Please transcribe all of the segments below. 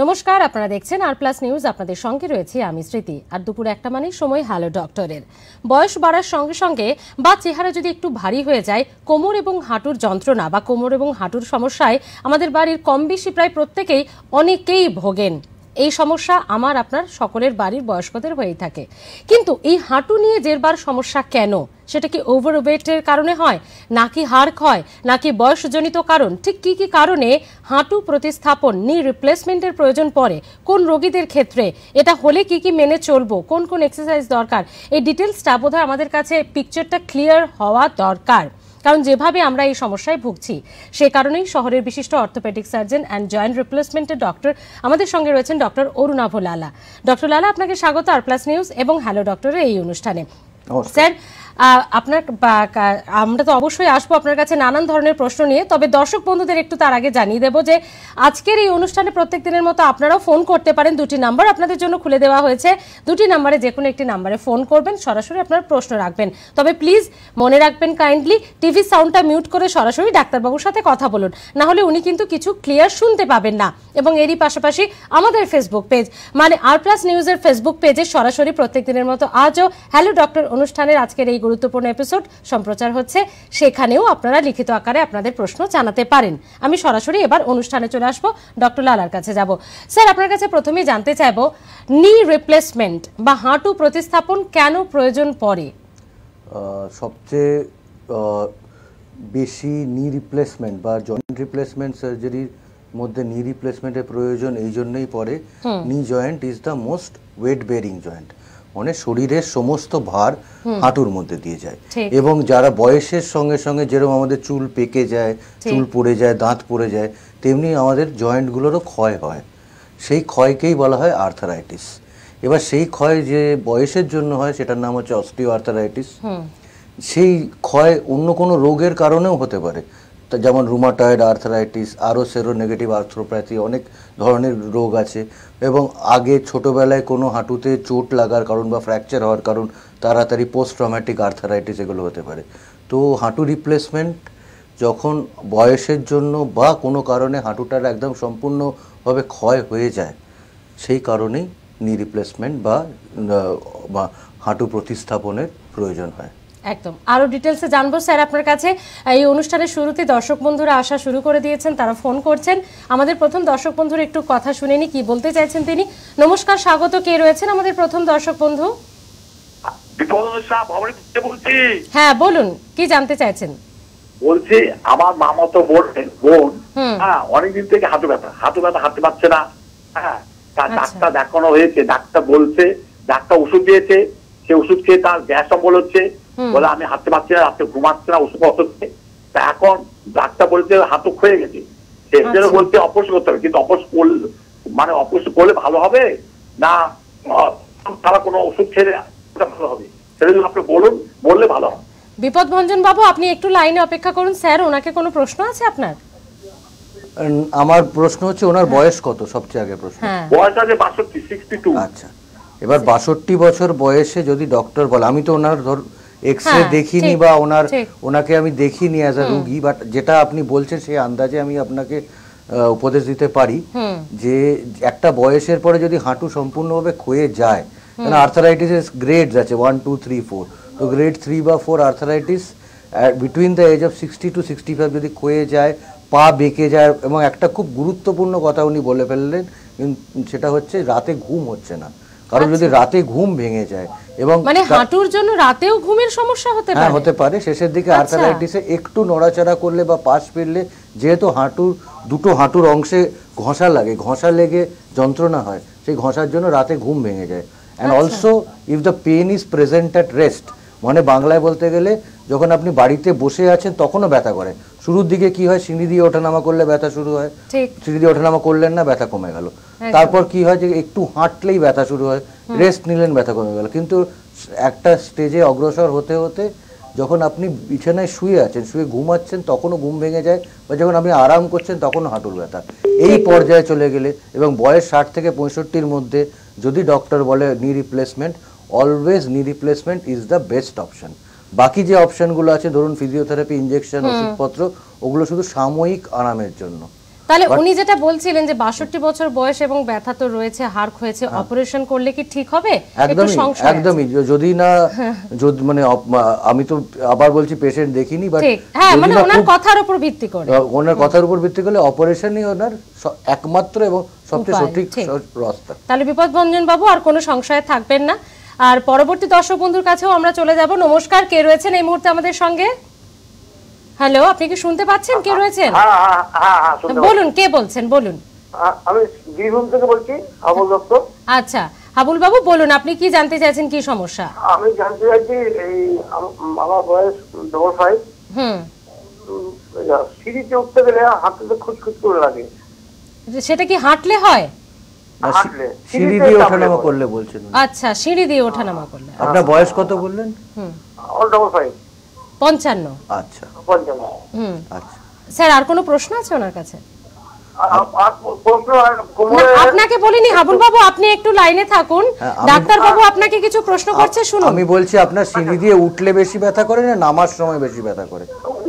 নমস্কার, আপনারা দেখছেন আর প্লাস নিউজ। আপনাদের সঙ্গে রয়েছে আমি স্মৃতি। আর দুপুর একটা মানেই সময় হ্যালো ডক্টরের। বয়স বাড়ার সঙ্গে সঙ্গে বা চেহারা যদি একটু ভারী হয়ে যায়, কোমর এবং হাঁটুর যন্ত্রণা বা কোমর এবং হাঁটুর সমস্যায় আমাদের বাড়ির কম বেশি প্রায় প্রত্যেকেই অনেকেই ভোগেন। এই সমস্যা আমার আপনার সকলের বাড়ির বয়স্কদের হয়েই থাকে। কিন্তু এই হাঁটু নিয়ে জেরবার সমস্যা কেন? সেটা কি ওভারওয়েটের কারণে হয়, নাকি হাড় ক্ষয়, নাকি বয়সজনিত কারণ? ঠিক কি কি কারণে হাঁটু প্রতিস্থাপন নি রিপ্লেসমেন্টের প্রয়োজন পড়ে, কোন রোগীদের ক্ষেত্রে, এটা হলে কি কি মেনে চলবো, কোন কোন এক্সারসাইজ দরকার, এই ডিটেলসটা বোধহয় আমাদের কাছে পিকচারটা ক্লিয়ার হওয়া দরকার। কারণ যেভাবে আমরা এই সমস্যায় ভুগছি, সে কারণেই শহরের বিশিষ্ট অর্থোপেডিক সার্জন অ্যান্ড জয়েন্ট রিপ্লেসমেন্টের ডক্টর আমাদের সঙ্গে রয়েছেন ডক্টর অরুণাভ লালা। ডক্টর লালা, আপনাকে স্বাগত আর প্লাস নিউজ এবং হ্যালো ডক্টরের এই অনুষ্ঠানে। স্যার, আপনার আমরা তো অবশ্যই আসবো আপনার কাছে নানান ধরনের প্রশ্ন নিয়ে, তবে দর্শক বন্ধুদের একটু তার আগে জানিয়ে দেবো যে আজকের এই অনুষ্ঠানে প্রত্যেক দিনের মতো আপনারাও ফোন করতে পারেন। দুটি নাম্বার আপনাদের জন্য খুলে দেওয়া হয়েছে, দুটি নাম্বারে যে কোনো একটি নাম্বারে ফোন করবেন, সরাসরি আপনার প্রশ্ন রাখবেন। তবে প্লিজ মনে রাখবেন কাইন্ডলি টিভি সাউন্ডটা মিউট করে সরাসরি ডাক্তারবাবুর সাথে কথা বলুন, না হলে উনি কিন্তু কিছু ক্লিয়ার শুনতে পাবেন না। এবং এরই পাশাপাশি আমাদের ফেসবুক পেজ মানে আর প্লাস নিউজের ফেসবুক পেজে সরাসরি প্রত্যেক দিনের মতো আজও হ্যালো ডক্টর অনুষ্ঠানের আজকের এই গুরুত্বপূর্ণ এপিসোড সম্প্রচার হচ্ছে, সেখানেও আপনারা লিখিত আকারে আপনাদের প্রশ্ন জানাতে পারেন। আমি সরাসরি এবার অনুষ্ঠানে চলে আসবো, ডক্টর লালার কাছে যাব। স্যার, আপনার কাছে প্রথমেই জানতে চাইবো, নি রিপ্লেসমেন্ট বা হাঁটু প্রতিস্থাপন কেন প্রয়োজন পড়ে? সবচেয়ে বেশি নি রিপ্লেসমেন্ট বা জয়েন্ট রিপ্লেসমেন্ট সার্জারির মধ্যে নি রিপ্লেসমেন্টের প্রয়োজন এই জন্যই পড়ে, নি joint is the most wait bearing joint. মানে শরীরের সমস্ত ভার হাঁটুর মধ্যে দিয়ে যায়। এবং যারা বয়সের সঙ্গে সঙ্গে যেরকম আমাদের চুল পেকে যায়, চুল পড়ে যায়, দাঁত পড়ে যায়, তেমনি আমাদের জয়েন্টগুলোরও ক্ষয় হয়। সেই ক্ষয়কেই বলা হয় আর্থারাইটিস। এবার সেই ক্ষয় যে বয়সের জন্য হয় সেটার নাম হচ্ছে অস্টিও আর্থারাইটিস। সেই ক্ষয় অন্য কোনো রোগের কারণেও হতে পারে, যেমন রুমাটয়েড আর্থারাইটিস, আরও সেরোনেগেটিভ আর্থ্রোপ্যাথি, অনেক ধরনের রোগ আছে। এবং আগে ছোটোবেলায় কোনো হাঁটুতে চোট লাগার কারণ বা ফ্র্যাকচার হওয়ার কারণ তাড়াতাড়ি পোস্ট ট্রমেটিক আর্থারাইটিস এগুলো হতে পারে। তো হাঁটু রিপ্লেসমেন্ট যখন বয়সের জন্য বা কোনো কারণে হাঁটুটার একদম সম্পূর্ণভাবে ক্ষয় হয়ে যায়, সেই কারণেই নি রিপ্লেসমেন্ট বা হাঁটু প্রতিস্থাপনের প্রয়োজন হয়। একদম আরো ডিটেলসে জানবো স্যার আপনার কাছে। এই অনুষ্ঠানের শুরুতে দর্শক বন্ধুরা আসা শুরু করে দিয়েছেন, তারা ফোন করছেন। আমাদের প্রথম দর্শক বন্ধুর একটু কথা শুনে নি, কি বলতে চাইছেন তিনি। নমস্কার, স্বাগত। কে রয়েছেন আমাদের প্রথম দর্শক বন্ধু? হ্যাঁ বলুন, কি জানতে চাইছেন? বলছি আমার মামাতো বোন অনেকদিন থেকে হাঁটু ব্যথা হাঁটতে পারছে না। হ্যাঁ, তার ডাক্তার দেখানো হয়েছে, ডাক্তার বলছে, ডাক্তার ওষুধ দিয়েছে, সে ওষুধ খেয়ে তার গ্যাস অম্বল হচ্ছে, বলে আমি হাঁটতে পারছি না, রাত্রে ঘুমাচ্ছে না, ওষুধ অসুস্থ। তা এখন ডাক্তার বলছে হাঁটু ক্ষয়ে গেছে, সেজন্য বলছে অপারেশন করতে হবে। কিন্তু অপারেশন করলে ভালো হবে না তারা কোনো ওষুধ ছেড়ে ভালো হবে, সেটা যদি আপনি বললে ভালো হবে। বিপদভঞ্জন বাবু, আপনি একটু লাইনে অপেক্ষা করুন। স্যার, ওনাকে কোনো প্রশ্ন আছে আপনার? আমার প্রশ্ন হচ্ছে ওনার বয়স কত? সবচেয়ে আগে প্রশ্ন। বয়স আছে 62। আচ্ছা, এবার 62 বছর বয়সে যদি ডক্টর বলে, আমি তো ওনার এক্সরে দেখিনি বা ওনাকে আমি দেখিনি অ্যাজ আ রোগী, বাট যেটা আপনি বলছেন সেই আন্দাজে আমি আপনাকে উপদেশ দিতে পারি যে একটা বয়সের পরে যদি হাঁটু সম্পূর্ণভাবে ক্ষয়ে যায়, কারণ আর্থারাইটিসের গ্রেডস আছে 1, 2, 3, 4, তো গ্রেড 3 বা 4 arthritis between the age of 60 to 65 যদি ক্ষয়ে যায়, পা বেঁকে যায়, এবং একটা খুব গুরুত্বপূর্ণ কথা উনি বলে ফেললেন, সেটা হচ্ছে রাতে ঘুম হচ্ছে না। কারণ যদি রাতে ঘুম ভেঙে যায় এবং মানে হাঁটুর জন্য রাতেও ঘুমের সমস্যা হতে পারে। হ্যাঁ, হতে পারে। শেষের দিকে আর্থারাইটিসে একটু নড়াচড়া করলে বা পাশ ফিরলে, যেহেতু দুটো হাঁটুর অংশে ঘষা লাগে, ঘষা লেগে যন্ত্রণা হয়, সেই ঘষার জন্য রাতে ঘুম ভেঙে যায়। And also if the pain is present at rest, মানে বাংলায় বলতে গেলে যখন আপনি বাড়িতে বসে আছেন তখনও ব্যথা করে। শুরুর দিকে কি হয়, সিঁড়ি দিয়ে ওঠানামা করলে ব্যথা শুরু হয়, সিঁড়ি দিয়ে ওঠানামা করলেন না, ব্যথা কমে গেল। তারপর কি হয় যে একটু হাঁটলেই ব্যথা শুরু হয়, রেস্ট নিলেন, ব্যথা কমে গেল। কিন্তু একটা স্টেজে অগ্রসর হতে হতে যখন আপনি বিছানায় শুয়ে আছেন, শুয়ে ঘুমাচ্ছেন, তখনও ঘুম ভেঙে যায়, বা যখন আপনি আরাম করছেন তখনও হাঁটুর ব্যথা। এই পর্যায়ে চলে গেলে এবং বয়স 60 থেকে 65-র মধ্যে যদি ডক্টর বলে নি রিপ্লেসমেন্ট, অলওয়েজ নি replacement is the best option. বাকি যে অপশনগুলো আছে, ধরুন ফিজিওথেরাপি, ইনজেকশন, ওষুধপত্র, ওগুলো শুধু সাময়িক আরামের জন্য। তাহলে উনি যেটা বলছিলেন যে 62 বছর বয়স এবং ব্যথা তো রয়েছে, হাড় ক্ষয়েছে, অপারেশন করলে কি ঠিক হবে? একদমই যদি না, মানে আমি তো আবার বলছি পেশেন্ট দেখিনি, বাট হ্যাঁ মানে ওনার কথার উপর ভিত্তি করে, ওনার কথার উপর ভিত্তি করলে অপারেশনই ওনার একমাত্র এবং সবচেয়ে সঠিক রাস্তা। তাহলে বিপদভঞ্জন বাবু আর কোনো সংশয় থাকবেন না। আর পরবর্তী দর্শক বন্ধুর কাছেও আমরা চলে যাব। নমস্কার, কে রয়েছেন এই মুহূর্তে আমাদের সঙ্গে? হ্যালো, আপনি কি শুনতে পাচ্ছেন? কে রয়েছেন? বলুন, কে বলছেন বলুন। আমি বীরভূম থেকে বলছি, হাবুল দত্ত। আচ্ছা হাবুল বাবু বলুন, আপনি কি জানতে চাইছেন, কি সমস্যা? আমি জানতে চাইছি এই আমার বয়স 55। সিঁড়িতে উঠতে গেলে হাঁটতে খুঁতখুত করে লাগে। সেটা কি হাঁটলে হয়? সিঁড়ি দিয়ে ওঠানামা করলে বলছেন? আচ্ছা, সিঁড়ি দিয়ে ওঠানামা করলে। আপনার বয়স কত বললেন? 55। আচ্ছা 55। আচ্ছা স্যার আর কোনো প্রশ্ন আছে ওনার কাছে? আপনাকে বলিনি হাবুল বাবু, আপনি একটু লাইনে থাকুন, ডাক্তার বাবু আপনাকে কিছু প্রশ্ন করছে, শুনুন। আমি বলছি আপনার সিঁড়ি দিয়ে উঠলে বেশি ব্যথা করে না নামার সময় বেশি ব্যথা করে?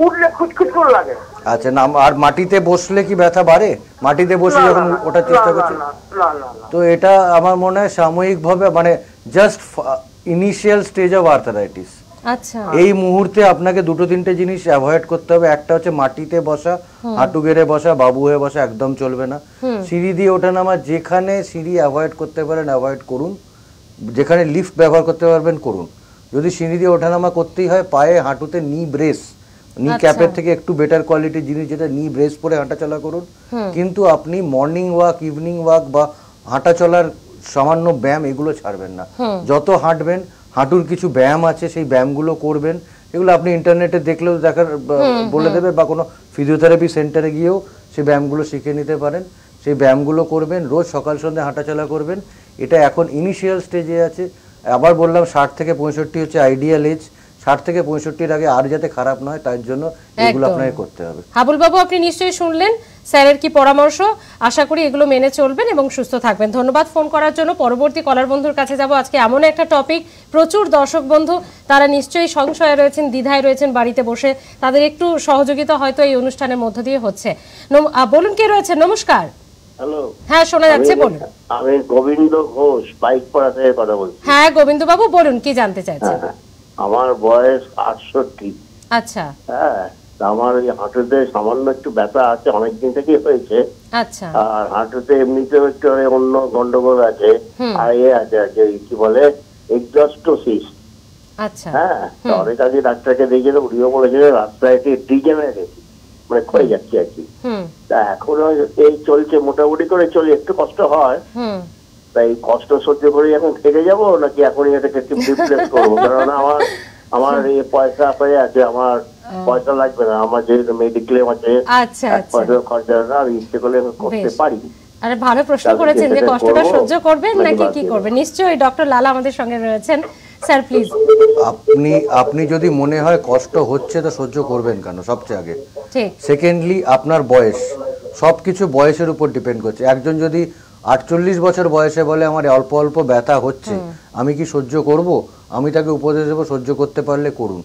উঠলে খুঁতখুত করে লাগে। আচ্ছা, আর মাটিতে বসলে কি ব্যথা বাড়ে? মাটিতে বসে যখন ওঠার চেষ্টা করছে, তো এটা আমার মনে হয় সাময়িকভাবে, মানে just initial stage of arthritis. আচ্ছা, এই মুহূর্তে আপনাকে দুটো তিনটে জিনিস অ্যাভয়েড করতে হবে। একটা হচ্ছে মাটিতে বসা, হাঁটু গেড়ে বসা, বাবু হয়ে বসা একদম চলবে না। সিঁড়ি দিয়ে ওঠানামা, যেখানে সিঁড়ি অ্যাভয়েড করতে পারেন অ্যাভয়েড করুন, যেখানে লিফট ব্যবহার করতে পারবেন করুন। যদি সিঁড়ি দিয়ে ওঠানামা করতেই হয়, পায়ে হাঁটুতে নি ব্রেস, নি ক্যাপের থেকে একটু বেটার কোয়ালিটির জিনিস যেটা নি ব্রেস পরে হাঁটাচলা করুন। কিন্তু আপনি মর্নিং ওয়াক, ইভিনিং ওয়াক বা হাঁটা চলার সামান্য ব্যায়াম এগুলো ছাড়বেন না। যত হাঁটবেন, হাঁটুর কিছু ব্যায়াম আছে সেই ব্যায়ামগুলো করবেন। এগুলো আপনি ইন্টারনেটে দেখলেও বলে দেবে, বা কোনো ফিজিওথেরাপি সেন্টারে গিয়েও সেই ব্যায়ামগুলো শিখে নিতে পারেন। সেই ব্যায়ামগুলো করবেন, রোজ সকাল সন্ধ্যা হাঁটাচলা করবেন। এটা এখন ইনিশিয়াল স্টেজে আছে। আবার বললাম 60 থেকে 65 হচ্ছে আইডিয়াল এজ। 60 থেকে 65-র আগে আর যাতে খারাপ নয় তার জন্য এগুলো আপনাকে করতে হবে। হাবুল বাবু, আপনি নিশ্চয়ই শুনলেন স্যারের কি পরামর্শ, আশা করি এগুলো মেনে চলবেন এবং সুস্থ থাকবেন। ধন্যবাদ ফোন করার জন্য। পরবর্তী কলার বন্ধুর কাছে যাব। আজকে এমন একটা টপিক, প্রচুর দর্শক বন্ধু তারা নিশ্চয়ই সংশয়ে রয়েছেন, দ্বিধায় রয়েছেন বাড়িতে বসে, তাদের একটু সহযোগিতা হয়তো এই অনুষ্ঠানের মধ্য দিয়ে হচ্ছে। বলুন, কে রয়েছেন? নমস্কার। হ্যালো, হ্যাঁ শোনা যাচ্ছে, বলুন। আমি গোবিন্দ ঘোষ, বাইক পাড়া থেকে কথা বলছি। হ্যাঁ গোবিন্দ বাবু বলুন, কি জানতে চাইছেন? আমার বয়স 68। আচ্ছা, হ্যাঁ, আমার ওই হাঁটুতে সামান্য একটু ব্যথা আছে, অনেকদিন থেকেই হয়েছে। আচ্ছা, আর হাঁটুতে এমনিতেও একটু অন্য গন্ডগোল আছে, আর আছে কি বলে এক্সস্টোসিস। আচ্ছা, হ্যাঁ, অনেক আগে ডাক্তারকে দেখিয়ে উনিও বলেছিল রাস্তায় ডিজেনারেটিভ, মানে ক্ষয়ে যাচ্ছে আর কি। তা এখন এই চলছে, মোটামুটি করে চলে, একটু কষ্ট হয়। তাই কষ্ট সহ্য করে এখন থেকে যাবো নাকি এখনই এটাকে রিপ্লেস করবো? কারণ আমার এই পয়সা হয়ে আছে, আমার পয়সা লাগবে না, আমার যেহেতু মেডিক্লেম আছে, পয়সা খরচা না, আমি ইচ্ছে করলে করতে পারি। আরে ভালো প্রশ্ন করেছেন যে কষ্টটা সহ্য করবেন নাকি কি করবেন। নিশ্চয়ই ডক্টর লালা আমাদের সঙ্গে রয়েছেন। Sir please. আপনি যদি মনে হয় কষ্ট হচ্ছে তো সহ্য করবেন কেন, সবচেয়ে আগে। ঠিক। সেকেন্ডলি আপনার বয়স, সবকিছু বয়সের উপর ডিপেন্ড করছে। একজন যদি 48 বছর বয়সে বলে আমার অল্প অল্প ব্যথা হচ্ছে, আমি কি সহ্য করব? আমি তাকে উপদেশ দেবো সহ্য করতে পারলে করুন।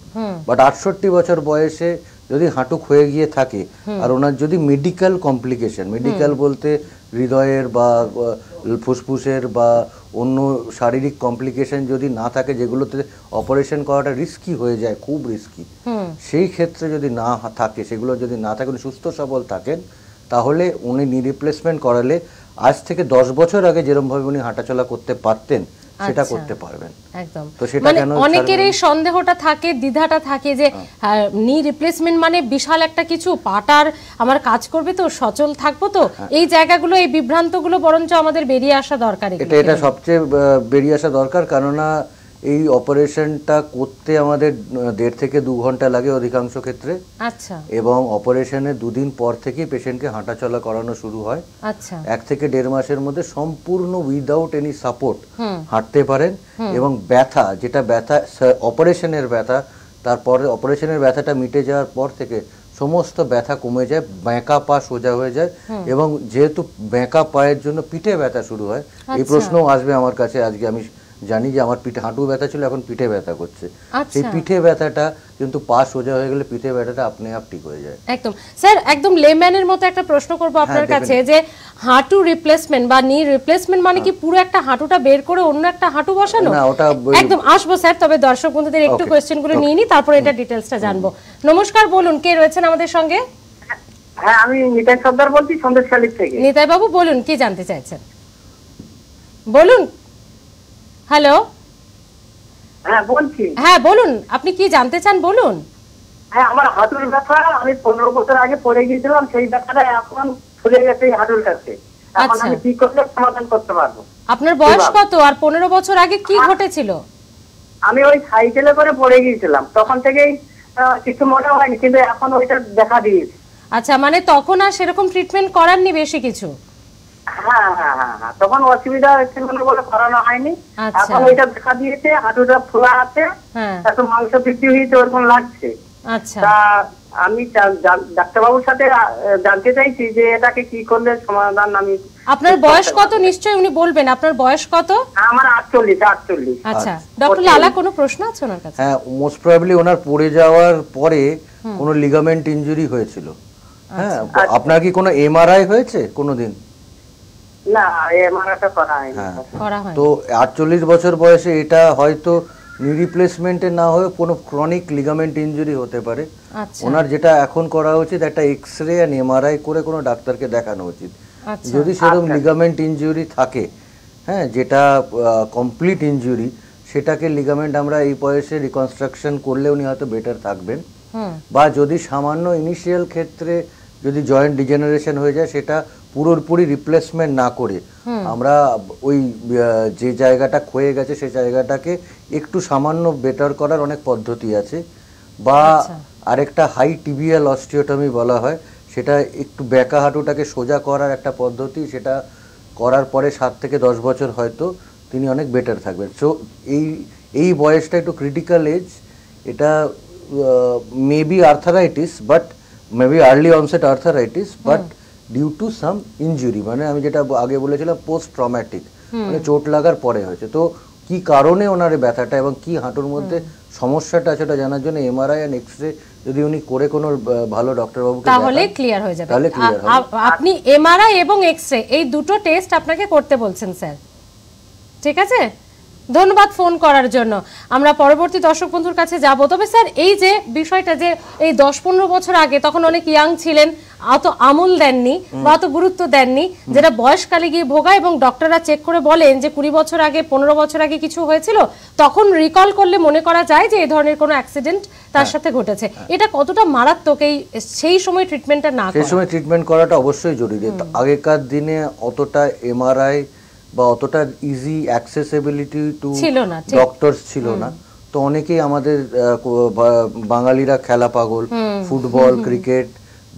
বাট 68 বছর বয়সে যদি হাঁটু ক্ষয়ে গিয়ে থাকে আর ওনার যদি মেডিকেল কমপ্লিকেশন, মেডিকেল বলতে হৃদয়ের বা ফুসফুসের বা অন্য শারীরিক কমপ্লিকেশন যদি না থাকে, যেগুলোতে অপারেশন করাটা রিস্কি হয়ে যায়, খুব রিস্কি, সেই ক্ষেত্রে যদি না থাকে, সেগুলো যদি না থাকে, উনি সুস্থ সবল থাকেন, তাহলে উনি নি রিপ্লেসমেন্ট করালে আজ থেকে 10 বছর আগে যেরকম ভাবে উনি হাঁটাচলা করতে পারতেন সেটা করতে পারবেন। একদম। তো সেটা মানে কেন অনেকের এই সন্দেহটা থাকে, দ্বিধাটা থাকে যে নি রিপ্লেসমেন্ট মানে বিশাল একটা কিছু, পাটার আমার কাজ করবে তো, সচল থাকবো তো, এই জায়গাগুলো, এই বিভ্রান্তগুলো বরঞ্চ আমাদের বেরিয়ে আসা দরকার। এটা সবচেয়ে বেরিয়ে আসা দরকার, কেননা এই অপারেশনটা করতে আমাদের 1.5 থেকে 2 ঘন্টা লাগে অধিকাংশ ক্ষেত্রে। আচ্ছা। এবং অপারেশনের 2 দিন পর থেকেই পেশেন্টকে হাঁটাচলা করানো শুরু হয়। আচ্ছা। 1 থেকে 1.5 মাসের মধ্যে সম্পূর্ণ উইদাউট এনি সাপোর্ট হাঁটতে পারেন। এবং ব্যথা, যেটা ব্যথা অপারেশনের ব্যথা, তারপরে অপারেশনের ব্যথাটা মিটে যাওয়ার পর থেকে সমস্ত ব্যথা কমে যায়, বাঁকা পা সোজা হয়ে যায়। এবং যেহেতু বাঁকা পায়ের জন্য পিঠে ব্যথা শুরু হয়, এই প্রশ্নও আসবে আমার কাছে, আজকে আমি জানি যে আমার পিঠে হাঁটু ব্যথা ছিল, এখন পিঠে ব্যথা করছে। আচ্ছা। সেই পিঠে ব্যথাটা কিন্তু পা সোজা হয়ে গেলে পিঠে ব্যথাটা আপনি আপ ঠিক হয়ে যায়। একদম স্যার, একদম লেম্যানের মতো একটা প্রশ্ন করব আপনার কাছে, যে হাঁটু রিপ্লেসমেন্ট বা নি রিপ্লেসমেন্ট মানে কি পুরো একটা হাঁটুটা বের করে অন্য একটা হাঁটু বসানো? না, ওটা একদম আসবো স্যার, তবে দর্শক বন্ধুদের একটু কোয়েশ্চেনগুলো নিয়ে নি, তারপর এটা ডিটেইলসটা জানবো। নমস্কার, বলুন কে রয়েছেন আমাদের সঙ্গে? হ্যাঁ, আমি নিতাই সর্দার বলছি সন্দেশখালী থেকে। নিতাই বাবু বলুন, কি জানতে চাইছেন বলুন। হ্যালো, হ্যাঁ বলছি। হ্যাঁ বলুন, আপনি কি জানতে চান বলুন। হ্যাঁ, আমার হাঁটুর ব্যথা, আমি 15 বছর আগে পড়ে গিয়েছিলাম, সেই ব্যথাটা এখন ফুলে গেছে এই হাঁটুর কাছে। এখন আমি কি করলে সমাধান করতে পারবো? আপনার বয়স কত, আর 15 বছর আগে কি ঘটেছিল? আমি ওই সাইকেলে করে পড়ে গিয়েছিলাম, তখন থেকেই কিছু মনে হয়নি, কিন্তু এখন ওইটা দেখা দিয়েছে। আচ্ছা, মানে তখন আর সেরকম ট্রিটমেন্ট করাননি বেশি কিছু? হ্যাঁ হ্যাঁ হ্যাঁ হ্যাঁ, তখন অসুবিধা হচ্ছে বলে করানো হয়নি। আচ্ছা। এখন ওইটা দেখা দিয়েছে, হাঁটুটা ফোলা আছে, এত মাংস বৃদ্ধি হয়েছে, ওরকম লাগছে। আচ্ছা, তা আমি ডাক্তারবাবুর সাথে জানতে চাইছি যে এটাকে কি করলে সমাধান। আমি আপনার বয়স কত নিশ্চয়ই উনি বলবেন, আপনার বয়স কত? আমার 48। আচ্ছা, ডক্টর লালা কোনো প্রশ্ন আছে ওনার কাছে? হ্যাঁ, মোস্ট প্রবাবলি ওনার পড়ে যাওয়ার পরে কোনো লিগামেন্ট ইনজুরি হয়েছিল। হ্যাঁ, আপনার কি কোনো এমআরআই হয়েছে কোনোদিন? না, এমআরআইটা করা হয়নি। তো 48 বছর বয়সে এটা হয়তো নি রিপ্লেসমেন্টে না হয়ে কোনো ক্রনিক লিগামেন্ট ইনজুরি হতে পারে। ওনার যেটা এখন করা উচিত, একটা এক্সরে আর এমআরআই করে কোনো ডাক্তারকে দেখানো উচিত। যদি সেরকম লিগামেন্ট ইনজুরি থাকে, হ্যাঁ, যেটা কমপ্লিট ইনজুরি, সেটাকে লিগামেন্ট আমরা এই বয়সে রিকনস্ট্রাকশন করলে উনি হয়তো বেটার থাকবেন। বা যদি সামান্য ইনিশিয়াল ক্ষেত্রে যদি জয়েন্ট ডিজেনারেশন হয়ে যায়, সেটা পুরোপুরি রিপ্লেসমেন্ট না করে আমরা ওই যে জায়গাটা ক্ষয়ে গেছে সেই জায়গাটাকে একটু সামান্য বেটার করার অনেক পদ্ধতি আছে। বা আরেকটা হাই টিবিয়াল অস্টিওটমি বলা হয়, সেটা একটু ব্যাকা হাঁটুটাকে সোজা করার একটা পদ্ধতি। সেটা করার পরে 7 থেকে 10 বছর হয়তো তিনি অনেক বেটার থাকবেন। সো এই বয়সটা একটু ক্রিটিক্যাল এজ। এটা maybe arthritis, but maybe early onset arthritis, but due to some injury, মানে আমি যেটা আগে বলেছিলাম পোস্ট ট্রমাটিক, মানে চোট লাগার পরে হয়েছে। তো কি কারণে ওনার ব্যথাটা এবং কি হাঁটুর মধ্যে সমস্যাটা আছে সেটা জানার জন্য এমআরআই আর এক্সরে যদি উনি করে কোনো ভালো ডক্টর বাবুকে তাহলে ক্লিয়ার হয়ে যাবে। আপনি এমআরআই এবং এক্সরে এই দুটো টেস্ট আপনাকে করতে বলছেন স্যার, ঠিক আছে? ধন্যবাদ ফোন করার জন্য। আমরা পরবর্তী দর্শক বন্ধুর কাছে যাব। তবে স্যার, এই যে বিষয়টা যে এই 10-15 বছর আগে, তখন অনেক ইয়াং ছিলেন, অত আমল দেননি বা অত গুরুত্ব দেননি, যেটা বয়সকালে গিয়ে ভোগা, এবং ডক্টররা চেক করে বলেন যে 20 বছর আগে 15 বছর আগে কিছু হয়েছিল, তখন রিকল করলে মনে করা যায় যে এই ধরনের কোনো অ্যাক্সিডেন্ট তার সাথে ঘটেছে। এটা কতটা মারাত্মক সেই সময় ট্রিটমেন্টটা না করা? সেই সময় ট্রিটমেন্ট করাটা অবশ্যই জরুরি। আগেকার দিনে অতটা এমআরআই বা অতটা ইজি অ্যাক্সেসিবিলিটি টু ডক্টরস ছিল না। তো অনেকেই আমাদের বাঙালিরা খেলা পাগল, ফুটবল, ক্রিকেট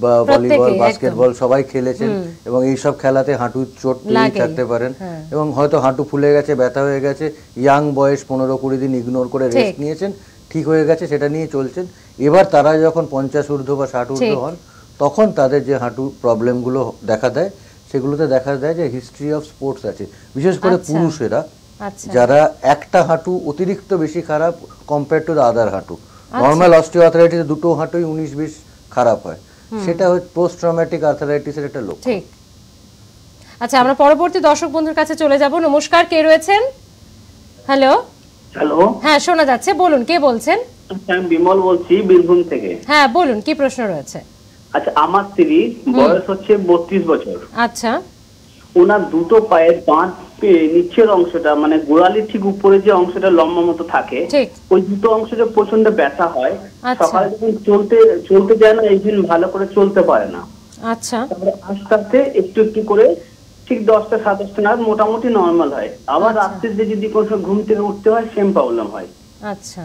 বা ভলিবল, বাস্কেটবল সবাই খেলেছেন, এবং এইসব খেলাতে হাঁটু চোট পেয়ে থাকতে পারেন, এবং হয়তো হাঁটু ফুলে গেছে, ব্যথা হয়ে গেছে, ইয়াং বয়স 15-20 দিন ইগনোর করে রেস্ট নিয়েছেন, ঠিক হয়ে গেছে, সেটা নিয়ে চলছেন। এবার তারা যখন 50 ঊর্ধ্ব বা 60 ঊর্ধ্ব হন, তখন তাদের যে হাঁটু প্রবলেমগুলো দেখা দেয়, সেগুলোতে দেখা যায় যে হিস্ট্রি অফ স্পোর্টস আছে। বিশেষ করে পুরুষেরা যারা একটা হাঁটু অতিরিক্ত বেশি খারাপ কম্পেয়ার টু দ্য আদার হাঁটু, নর্মাল অস্টিওআর্থ্রাইটিসে দুটো হাঁটুই 19-20 খারাপ হয়, সেটা হচ্ছে পোস্ট ট্রমাটিক আর্থ্রাইটিসের একটা লক্ষণ। ঠিক। আচ্ছা, আমরা পরবর্তী দর্শক বন্ধুর কাছে চলে যাব। নমস্কার, কে রয়েছেন? হ্যালো। হ্যালো, হ্যাঁ শোনা যাচ্ছে, বলুন কে বলছেন? আমি বিমল বলছি বীরভূম থেকে। হ্যাঁ বলুন, কি প্রশ্ন রয়েছে? আচ্ছা, আমার স্ত্রী বয়স হচ্ছে 32 বছর। আচ্ছা। ওনার দুটো পায়ের বাঁ নিচের অংশটা, মানে গোড়ালির ঠিক উপরে যে অংশটা লম্বা মতো থাকে, ওই দুটো অংশটা প্রচন্ড ব্যথা হয়। সকালে যখন চলতে যায় না, এই জন্য ভালো করে চলতে পারে না। আচ্ছা। তারপরে আস্তে আস্তে একটু একটু করে ঠিক 10টা-7টা নাগাদ মোটামুটি নর্মাল হয়। আবার রাত্রে যদি কোনো ঘুম থেকে উঠতে হয়, সেম প্রবলেম হয়। আচ্ছা।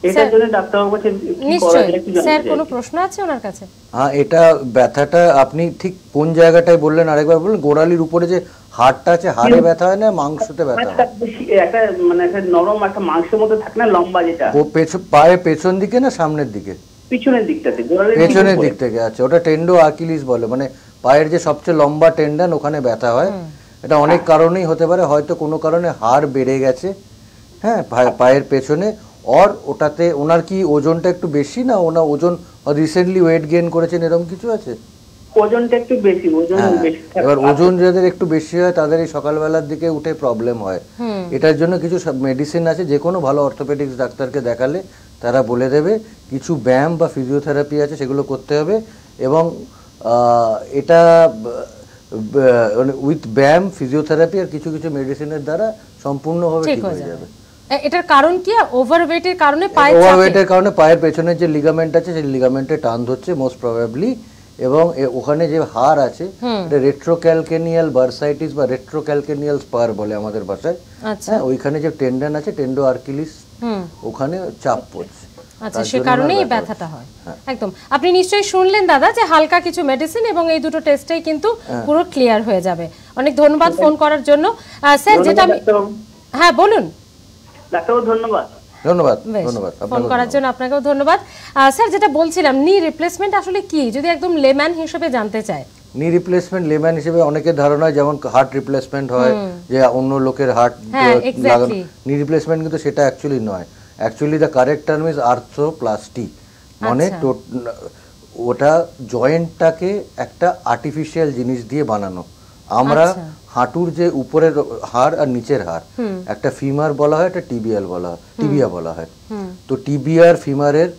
এটার জন্য ডাক্তারবাবুর কাছে কি করা যায় একটু জানতে চাই। স্যার কোনো প্রশ্ন আছে ওনার কাছে? হ্যাঁ, এটা ব্যথাটা আপনি ঠিক কোন জায়গাটায় বললেন, আরেকবার বলুন। গোড়ালির উপরে যে হাড়টা আছে, হাড়ে ব্যথা হয় না মাংসতে ব্যথা হয়? একটা মানে একটা নরম একটা মাংসের মতো থাকে না, লম্বা, যেটা পায়ের পেছন দিকে না সামনের দিকে? পিছনের দিকটাতে, পেছনের দিক থেকে। আচ্ছা, ওটা টেন্ডো আকিলিস বলে, মানে পায়ের যে সবচেয়ে লম্বা টেন্ডন, ওখানে ব্যথা হয়। এটা অনেক কারণেই হতে পারে। হয়তো কোনো কারণে হাড় বেড়ে গেছে, হ্যাঁ পায়ের পেছনে। আর ওটাতে ওনার কি ওজনটা একটু বেশি, না ওনার ওজন রিসেন্টলি ওয়েট গেইন করেছেন এরকম কিছু আছে? ওজনটা একটু বেশি, ওজন বেশি। এবার ওজন যাদের একটু বেশি হয় তাদের এই সকালবেলার দিকে উঠে প্রবলেম হয়। এটার জন্য কিছু মেডিসিন আছে, যে কোনো ভালো অর্থোপেডিক্স ডাক্তারকে দেখালে তারা বলে দেবে। কিছু ব্যায়াম বা ফিজিওথেরাপি আছে, সেগুলো করতে হবে। এবং এটা উইথ ব্যায়াম, ফিজিওথেরাপি আর কিছু কিছু মেডিসিনের দ্বারা সম্পূর্ণভাবে ঠিক হয়ে যাবে। এটার কারণ কি? ওভারওয়েটের কারণে ওভারওয়েটের কারণে পায়ের পেছনের যে লিগামেন্ট আছে সেই লিগামেন্টে টান ধরছে মোস্ট প্রবাবলি। এবং ওখানে যে হাড় আছে এটা রেট্রোক্যালকেনিয়াল বার্সাইটিস বা রেট্রোক্যালকেনিয়াল স্পার বলে আমাদের ভাষায়। হ্যাঁ, ওইখানে যে টেন্ডন আছে টেন্ডো আর্কিলিস, ওখানে চাপ পড়ছে। আচ্ছা, সে কারণেই এই ব্যথাটা হয়। একদম। আপনি নিশ্চয়ই শুনলেন দাদা যে হালকা কিছু মেডিসিন এবং এই দুটো টেস্টেই কিন্তু পুরো ক্লিয়ার হয়ে যাবে। অনেক ধন্যবাদ ফোন করার জন্য। স্যার যেটা আমি, হ্যাঁ বলুন। ডাক্তার ধন্যবাদ। ধন্যবাদ, ধন্যবাদ ফোন করার জন্য। আপনাকেও ধন্যবাদ। স্যার যেটা বলছিলাম, নি রিপ্লেসমেন্ট আসলে কি, যদি একদম লেম্যান হিসেবে জানতে চাই? নি রিপ্লেসমেন্ট লেম্যান হিসেবে অনেকের ধারণা যেমন হার্ট রিপ্লেসমেন্ট হয়, যে অন্য লোকের হার্ট লাগানো। নি রিপ্লেসমেন্ট কিন্তু সেটা অ্যাকচুয়ালি নয়। Actually the correct term is arthroplasty. মানে ওটা জয়েন্টটাকে একটা আর্টিফিশিয়াল জিনিস দিয়ে বানানো। আমরা হাঁটুর যে উপরের হাড় আর নিচের হাড়, একটা ফিমার বলা হয়, একটা টিবিয়া বলা হয়। তো টিবিয়ার ফিমারের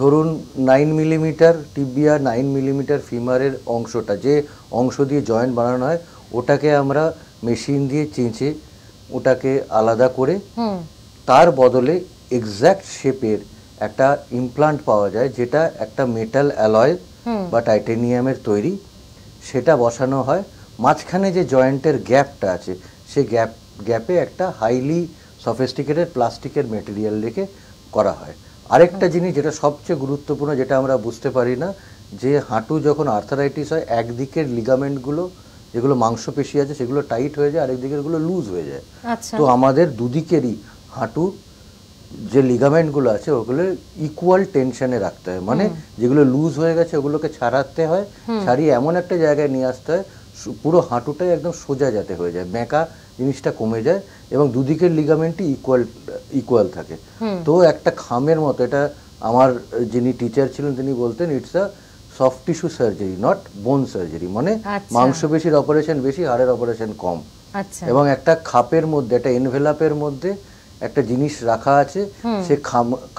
ধরুন 9 মিলিমিটার টিবিয়া, 9 মিলিমিটার ফিমারের অংশটা, যে অংশ দিয়ে জয়েন্ট বানানো হয়, ওটাকে আমরা মেশিন দিয়ে চেঁচে ওটাকে আলাদা করে তার বদলে এক্স্যাক্ট শেপের একটা ইমপ্লান্ট পাওয়া যায়, যেটা একটা মেটাল অ্যালয় বা টাইটেনিয়ামের তৈরি। সেটা বসানো হয়। মাঝখানে যে জয়েন্টের গ্যাপটা আছে, সেই গ্যাপে একটা হাইলি সফিস্টিকেটেড প্লাস্টিকের মেটেরিয়াল রেখে করা হয়। আরেকটা জিনিস যেটা সবচেয়ে গুরুত্বপূর্ণ, যেটা আমরা বুঝতে পারি না, যে হাঁটু যখন আর্থারাইটিস হয়, একদিকের লিগামেন্টগুলো যেগুলো মাংসপেশি আছে সেগুলো টাইট হয়ে যায়, আরেক দিকেরগুলো লুজ হয়ে যায়। তো আমাদের দুদিকেরই হাঁটু যে লিগামেন্টগুলো আছে ওগুলো ইকুয়াল টেনশনে রাখতে হয়। মানে যেগুলো লুজ হয়ে গেছে ওগুলোকে ছাড়াতে হয়, ছাড়িয়ে এমন একটা জায়গায় নিয়ে আসতে হয় পুরো হাঁটুটাই একদম সোজা যাতে হয়ে যায়, বেঁকা জিনিসটা কমে যায় এবং দুদিকের লিগামেন্টই ইকুয়াল থাকে। তো একটা খামের মতো, এটা আমার যিনি টিচার ছিলেন তিনি বলতেন, it's a soft tissue surgery, not বোন সার্জারি। মানে মাংসপেশির অপারেশন বেশি, হাড়ের অপারেশন কম। এবং একটা খাপের মধ্যে, একটা এনভেলাপের মধ্যে একটা জিনিস রাখা আছে, সে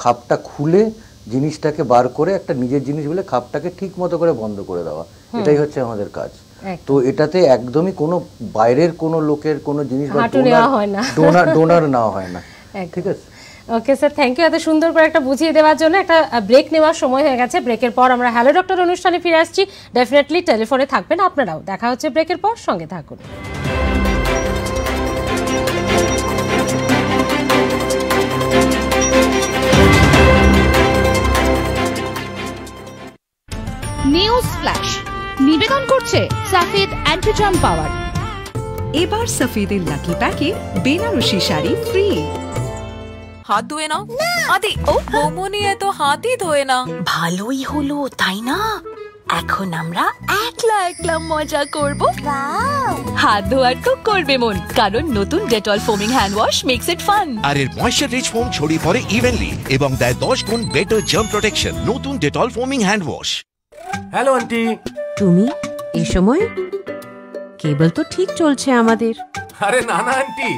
খাপটা খুলে জিনিসটাকে বার করে একটা নিজের জিনিস বলে খাপটাকে ঠিক মতো করে বন্ধ করে দেওয়া, এটাই হচ্ছে আমাদের কাজ। তো এটাতে একদমই কোনো বাইরের কোনো লোকের কোনো জিনিস বা ডোনার নেওয়া হয় না। ঠিক আছে, ওকে স্যার, থ্যাংক ইউ এত সুন্দর করে একটা বুঝিয়ে দেওয়ার জন্য। একটা ব্রেক নেওয়ার সময় হয়ে গেছে। ব্রেকের পর আমরা হ্যালো ডক্টর অনুষ্ঠানে ফিরে আসছি। ডেফিনেটলি টেলিফোনে থাকবেন আপনারাও। দেখা হচ্ছে ব্রেকের পর, সঙ্গে থাকুন। নিউজ ফ্ল্যাশ নিবেদন করছে সাফেদ অ্যান্টি-জার্ম পাওয়ার। এবার সাফেদের লাকি প্যাকে বেনারসি শাড়ি ফ্রি। হাত ধুয়ে নাও। আদি ও মোমো নিয়ে তো হাতই ধোয়ে না। ভালোই হলো তাই না? এখন আমরা একলা একলা মজা করব। হাত ধোয়ার তো করবে মন, কারণ নতুন Dettol foaming hand wash makes it fun. আর এর ময়েশ্চার রিচ ফোম ছড়িয়ে পড়ে ইভেনলি এবং দেয় 10 গুণ বেটার জার্ম প্রোটেকশন। নতুন Dettol foaming hand wash. Hello aunty. তুমি এই সময়? কেবল তো ঠিক চলছে আমাদের। আরে না না আন্টি,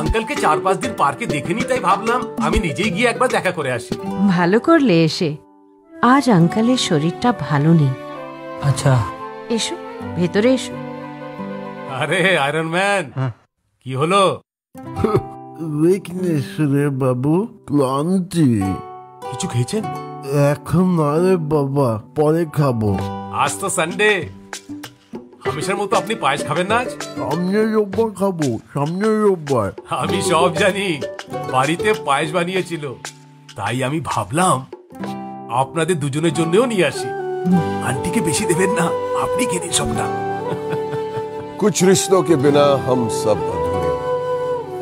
আঙ্কেলকে 4-5 দিন পার্কে দেখেনি, তাই ভাবলাম আমি নিজেই গিয়ে একবার দেখা করে আসি। ভালো করলে এসে। আজ আঙ্কেলের শরীরটা ভালো নেই। আচ্ছা এসো, ভেতরে এসো। আরে আয়রন ম্যান, কি হলো? উইকনেস রে বাবু, ক্লান্তি। কিছু খেয়েছেন? এখন নয় বাবা, পরে খাবো। আজ তো সানডে, হামেশার মতো আপনি পায়েস খাবেন না আজ? সামনের রোববার খাবো, সামনের রোববার। আমি সব জানি, বাড়িতে পায়েস বানিয়েছিল, তাই আমি ভাবলাম আপনাদের দুজনের জন্যও নিয়ে আসি। আন্টিকে বেশি দেবেন না, আপনি খেয়ে নিন সবটা। कुछ रिश्तों के बिना हम सब अधूरे।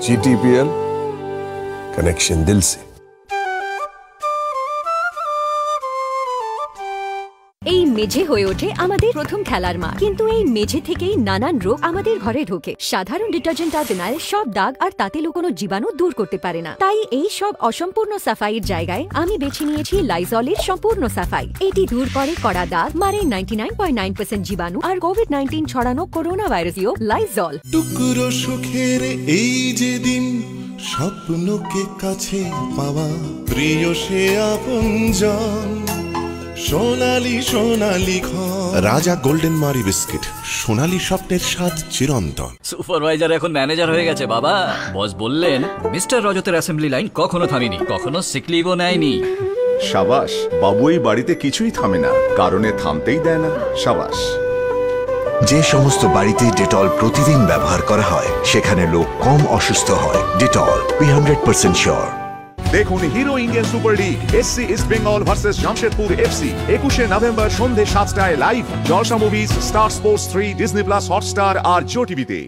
GTPL, कनेक्शन दिल से। এই মেঝে হয়ে ওঠে আমাদের প্রথম খেলার মাঠ, কিন্তু এই মেঝে থেকেই নানান রোগ আমাদের ঘরে ঢোকে। সাধারণ ডিটারজেন্ট আর ফিনাইল সব দাগ আর তাতে লুকোনো জীবাণু দূর করতে পারে না। তাই এই সব অসম্পূর্ণ সাফাইয়ের জায়গায় আমি বেছে নিয়েছি লাইজলের সম্পূর্ণ সাফাই। এটি দূর করে কড়া দাগ, মারে 99.9% জীবাণু আর কোভিড-19 ছড়ানো করোনা ভাইরাসীয় লাইজল। টুকরো সুখের এই যে দিন, স্বপ্নকে কাছে পাওয়া, প্রিয় সে আপনজন, সোনালী সোনালী ঘর। রাজা গোল্ডেন মারি বিস্কিট, সোনালী স্বপ্নের স্বাদ চিরন্তন। সুপারভাইজার এখন ম্যানেজার হয়ে গেছে বাবা। বস বললেন মিস্টার রজতের অ্যাসেম্বলি লাইন কখনো থামেনি, কখনো সিক লিভও নেয়নি। সাবাস বাবু, এই বাড়িতে কিছুই থামে না, কারণে থামতেই দেয় না। সাবাস। যে সমস্ত বাড়িতে ডেটল প্রতিদিন ব্যবহার করা হয় সেখানে লোক কম অসুস্থ হয়। Dettol 100% sure. দেখুন Hero Indian Super League SC East Bengal versus Jamshedpur FC 21শে নভেম্বর সন্ধ্যে 7টায় live Jalsha movies, Star Sports 3, Disney plus, Hotstar আর জিও টিভিতে।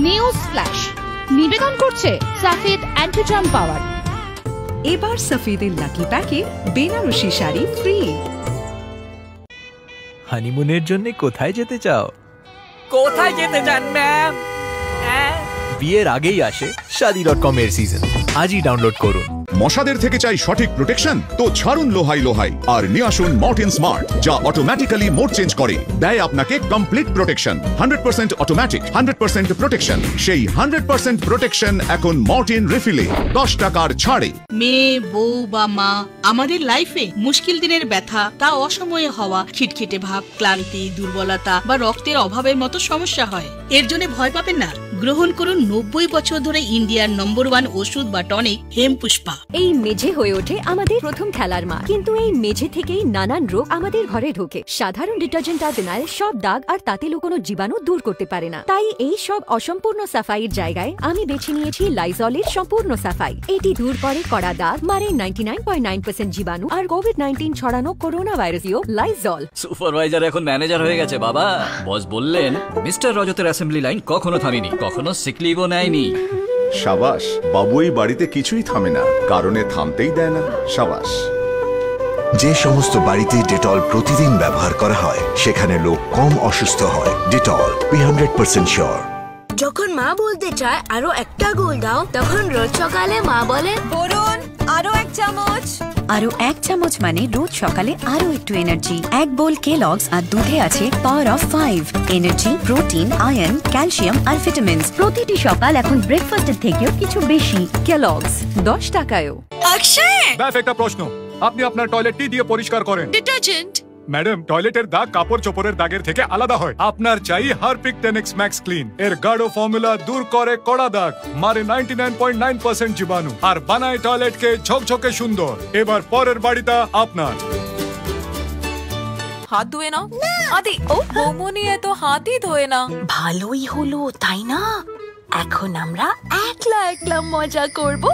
নিউজ ফ্ল্যাশ নিবেদন করছে সাফেদ অ্যান্টি-জার্ম পাওয়ার। এবার সাফেদের লাকি প্যাকে বেনারসি শাড়ি ফ্রি। হানিমুনের জন্য কোথায় যেতে চাও? কোথায় যেতে চান ম্যাম? বিয়ের আগেই আসে শাদি.com এর সিজন। আজই ডাউনলোড করুন। মশাদের থেকে চাই সঠিক প্রোটেকশন, তো ছাড়ুন লোহাই লোহাই আর নিয়ে আসুন মর্টিন স্মার্ট, যা অটোমেটিক্যালি মোড চেঞ্জ করে দেয় আপনাকে কমপ্লিট প্রোটেকশন। 100% automatic, 100% protection. সেই 100% প্রোটেকশন এখন মর্টিন রিফিলে 10 টাকার ছাড়ে। মেয়ে, বউ বা মা, আমাদের লাইফে মুশকিল দিনের ব্যথা, তা অসময়ে হওয়া, খিটখিটে ভাব, ক্লান্তি, দুর্বলতা বা রক্তের অভাবের মতো সমস্যা হয়। এর জন্য ভয় পাবেন না, গ্রহণ করুন 90 বছর ধরে ইন্ডিয়ার নম্বর 1 ওষুধ বা টনিক হেমপুষ্পা। এই মেঝে হয়ে ওঠে আমাদের প্রথম খেলার মাঠ, কিন্তু এই মেঝে থেকেই নানান রোগ আমাদের ঘরে ঢোকে। সাধারণ ডিটারজেন্ট আর ফিনাইল সব দাগ আর তাতে লুকোনো জীবাণু দূর করতে পারে না। তাই এই সব অসম্পূর্ণ সাফাইয়ের জায়গায় আমি বেছে নিয়েছি লাইজলের সম্পূর্ণ সাফাই। এটি দূর করে কড়া দাগ, মারে 99.9% জীবাণু আর কোভিড-19 ছড়ানো করোনা ভাইরাসীয় লাইজল। সুপারভাইজার এখন ম্যানেজার হয়ে গেছে বাবা। বস বললেন মিস্টার রজতের অ্যাসেম্বলি লাইন কখনো থামেনি, কখনো সিক লিভও নেয়নি। সাবাস বাবু, এই বাড়িতে কিছুই থামে না, কারণে থামতেই দেয় না। সাবাস। যে সমস্ত বাড়িতে ডেটল প্রতিদিন ব্যবহার করা হয় সেখানে লোক কম অসুস্থ হয়। Dettol 100% sure. যখন মা বলতে চায় আরো একটা গোল দাও, তখন রোজ সকালে মা বলে বরুণ আরো 1 চামচ। আরো 1 চামচ মানে রোজ সকালে আরো একটু এনার্জি। 1 বোল কেলগস আর দুধে আছে power of 5, energy, protein, iron, calcium আর ভিটামিনস। প্রতিটি সকাল এখন ব্রেকফাস্টের থেকেও কিছু বেশি। কেলগস 10 টাকায়ও। অক্ষয়, ব্যাস একটা প্রশ্ন, আপনি আপনার টয়লেট কি দিয়ে পরিষ্কার করেন? ডিটারজেন্ট। ম্যাডাম, টয়লেটের দাগ কাপড় চোপড়ের দাগের থেকে আলাদা হয়। আপনার চাই হারপিক 10X ম্যাক্স ক্লিন। এর গাঢ় ফর্মুলা দূর করে কড়া দাগ, মারে 99.9% জীবাণু আর বানায় টয়লেটকে ঝকঝকে সুন্দর। এবার পরের বাড়িটা আপনার। হাত ধুয়ে নাও। আদি ও বৌমনি এত হাতই ধোয়ে না। ভালোই হলো তাই না? এখন আমরা একলা একলা মজা করব।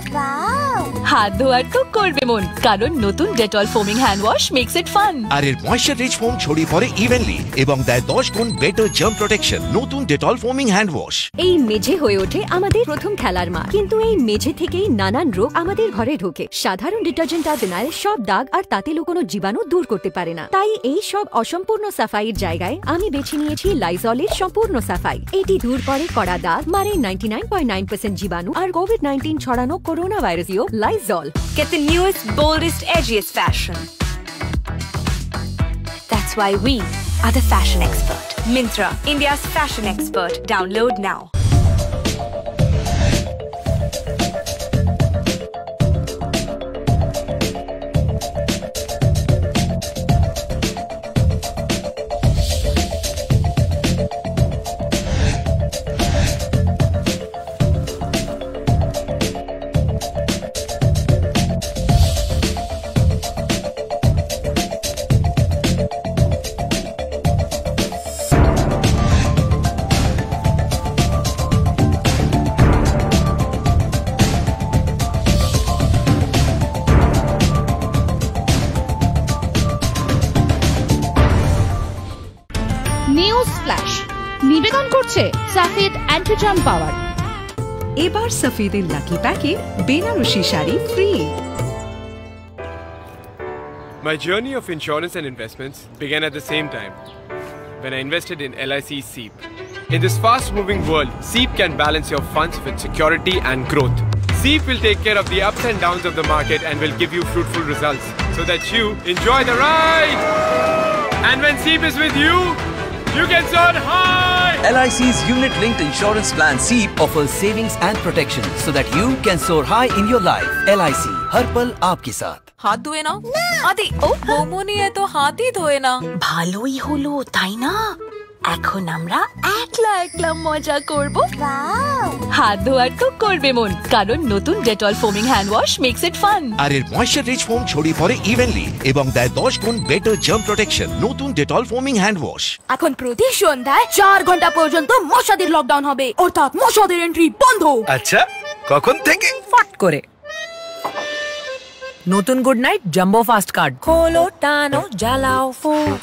হাত ধোয়ার তো করবে মন, কারণ নতুন Dettol foaming hand wash makes it fun. আর এর ময়েশ্চার রিচ ফোম ছড়িয়ে পড়ে ইভেনলি এবং দেয় 10 গুণ বেটার জার্ম প্রোটেকশন। নতুন ডেটল ফোমিং হ্যান্ড ওয়াশ। এই মেঝে হয়ে ওঠে আমাদের প্রথম খেলার মাঠ, কিন্তু এই মেঝে থেকেই নানান রোগ আমাদের ঘরে ঢোকে। সাধারণ ডিটারজেন্ট আর ফিনাইল সব দাগ আর তাতে লুকোনো জীবাণু দূর করতে পারে না। তাই এই সব অসম্পূর্ণ সাফাইয়ের জায়গায় আমি বেছে নিয়েছি লাইজলের সম্পূর্ণ সাফাই। এটি দূর করে কড়া দাগ, মারে 99.9% জীবাণু আর কোভিড-19 ছড়ানো করোনা ভাইরাসীয় Lysol. Get the newest, boldest, edgiest fashion. That's why we are the fashion expert. Myntra, India's fashion expert. Download now. News flash নিবেদন করছে সাফিদ অ্যান্টি-জার্ম পাওয়ার। এবার সাফিদের লাকি প্যাকে Benarasi sari free. My journey of insurance and investments began at the same time when I invested in LIC SEEP. In this fast-moving world, SEEP can balance your funds with security and growth. SEEP will take care of the ups and downs of the market and will give you fruitful results so that you enjoy the ride. And when SEEP is with you, you can soar high! LIC's unit-linked insurance plan SEEP offers savings and protection so that you can soar high in your life. LIC, हर पल आपके साथ। হাত ধুয়ে নাও। আদি ও বৌমনি এত হাতই ধোয়ে না। ভালোই হলো তাই না? এখন আমরা একলা একলা মজা করব। হাত ধোয়ার তো করবে মন, কারণ নতুন Dettol foaming hand wash makes it fun. আর এর ময়েশ্চার রিচ ফোম ছড়িয়ে পড়ে ইভেনলি এবং দেয় 10 গুণ বেটার জার্ম প্রোটেকশন। নতুন ডেটল ফোমিং হ্যান্ড ওয়াশ। এখন প্রতি সন্ধ্যায় 4 ঘন্টা পর্যন্ত মশাদের লকডাউন হবে, অর্থাৎ মশাদের এন্ট্রি বন্ধ। আচ্ছা, কখন থেকে? ফট করে। নতুন good night jumbo fast card খোলো, টানো, জ্বালাও,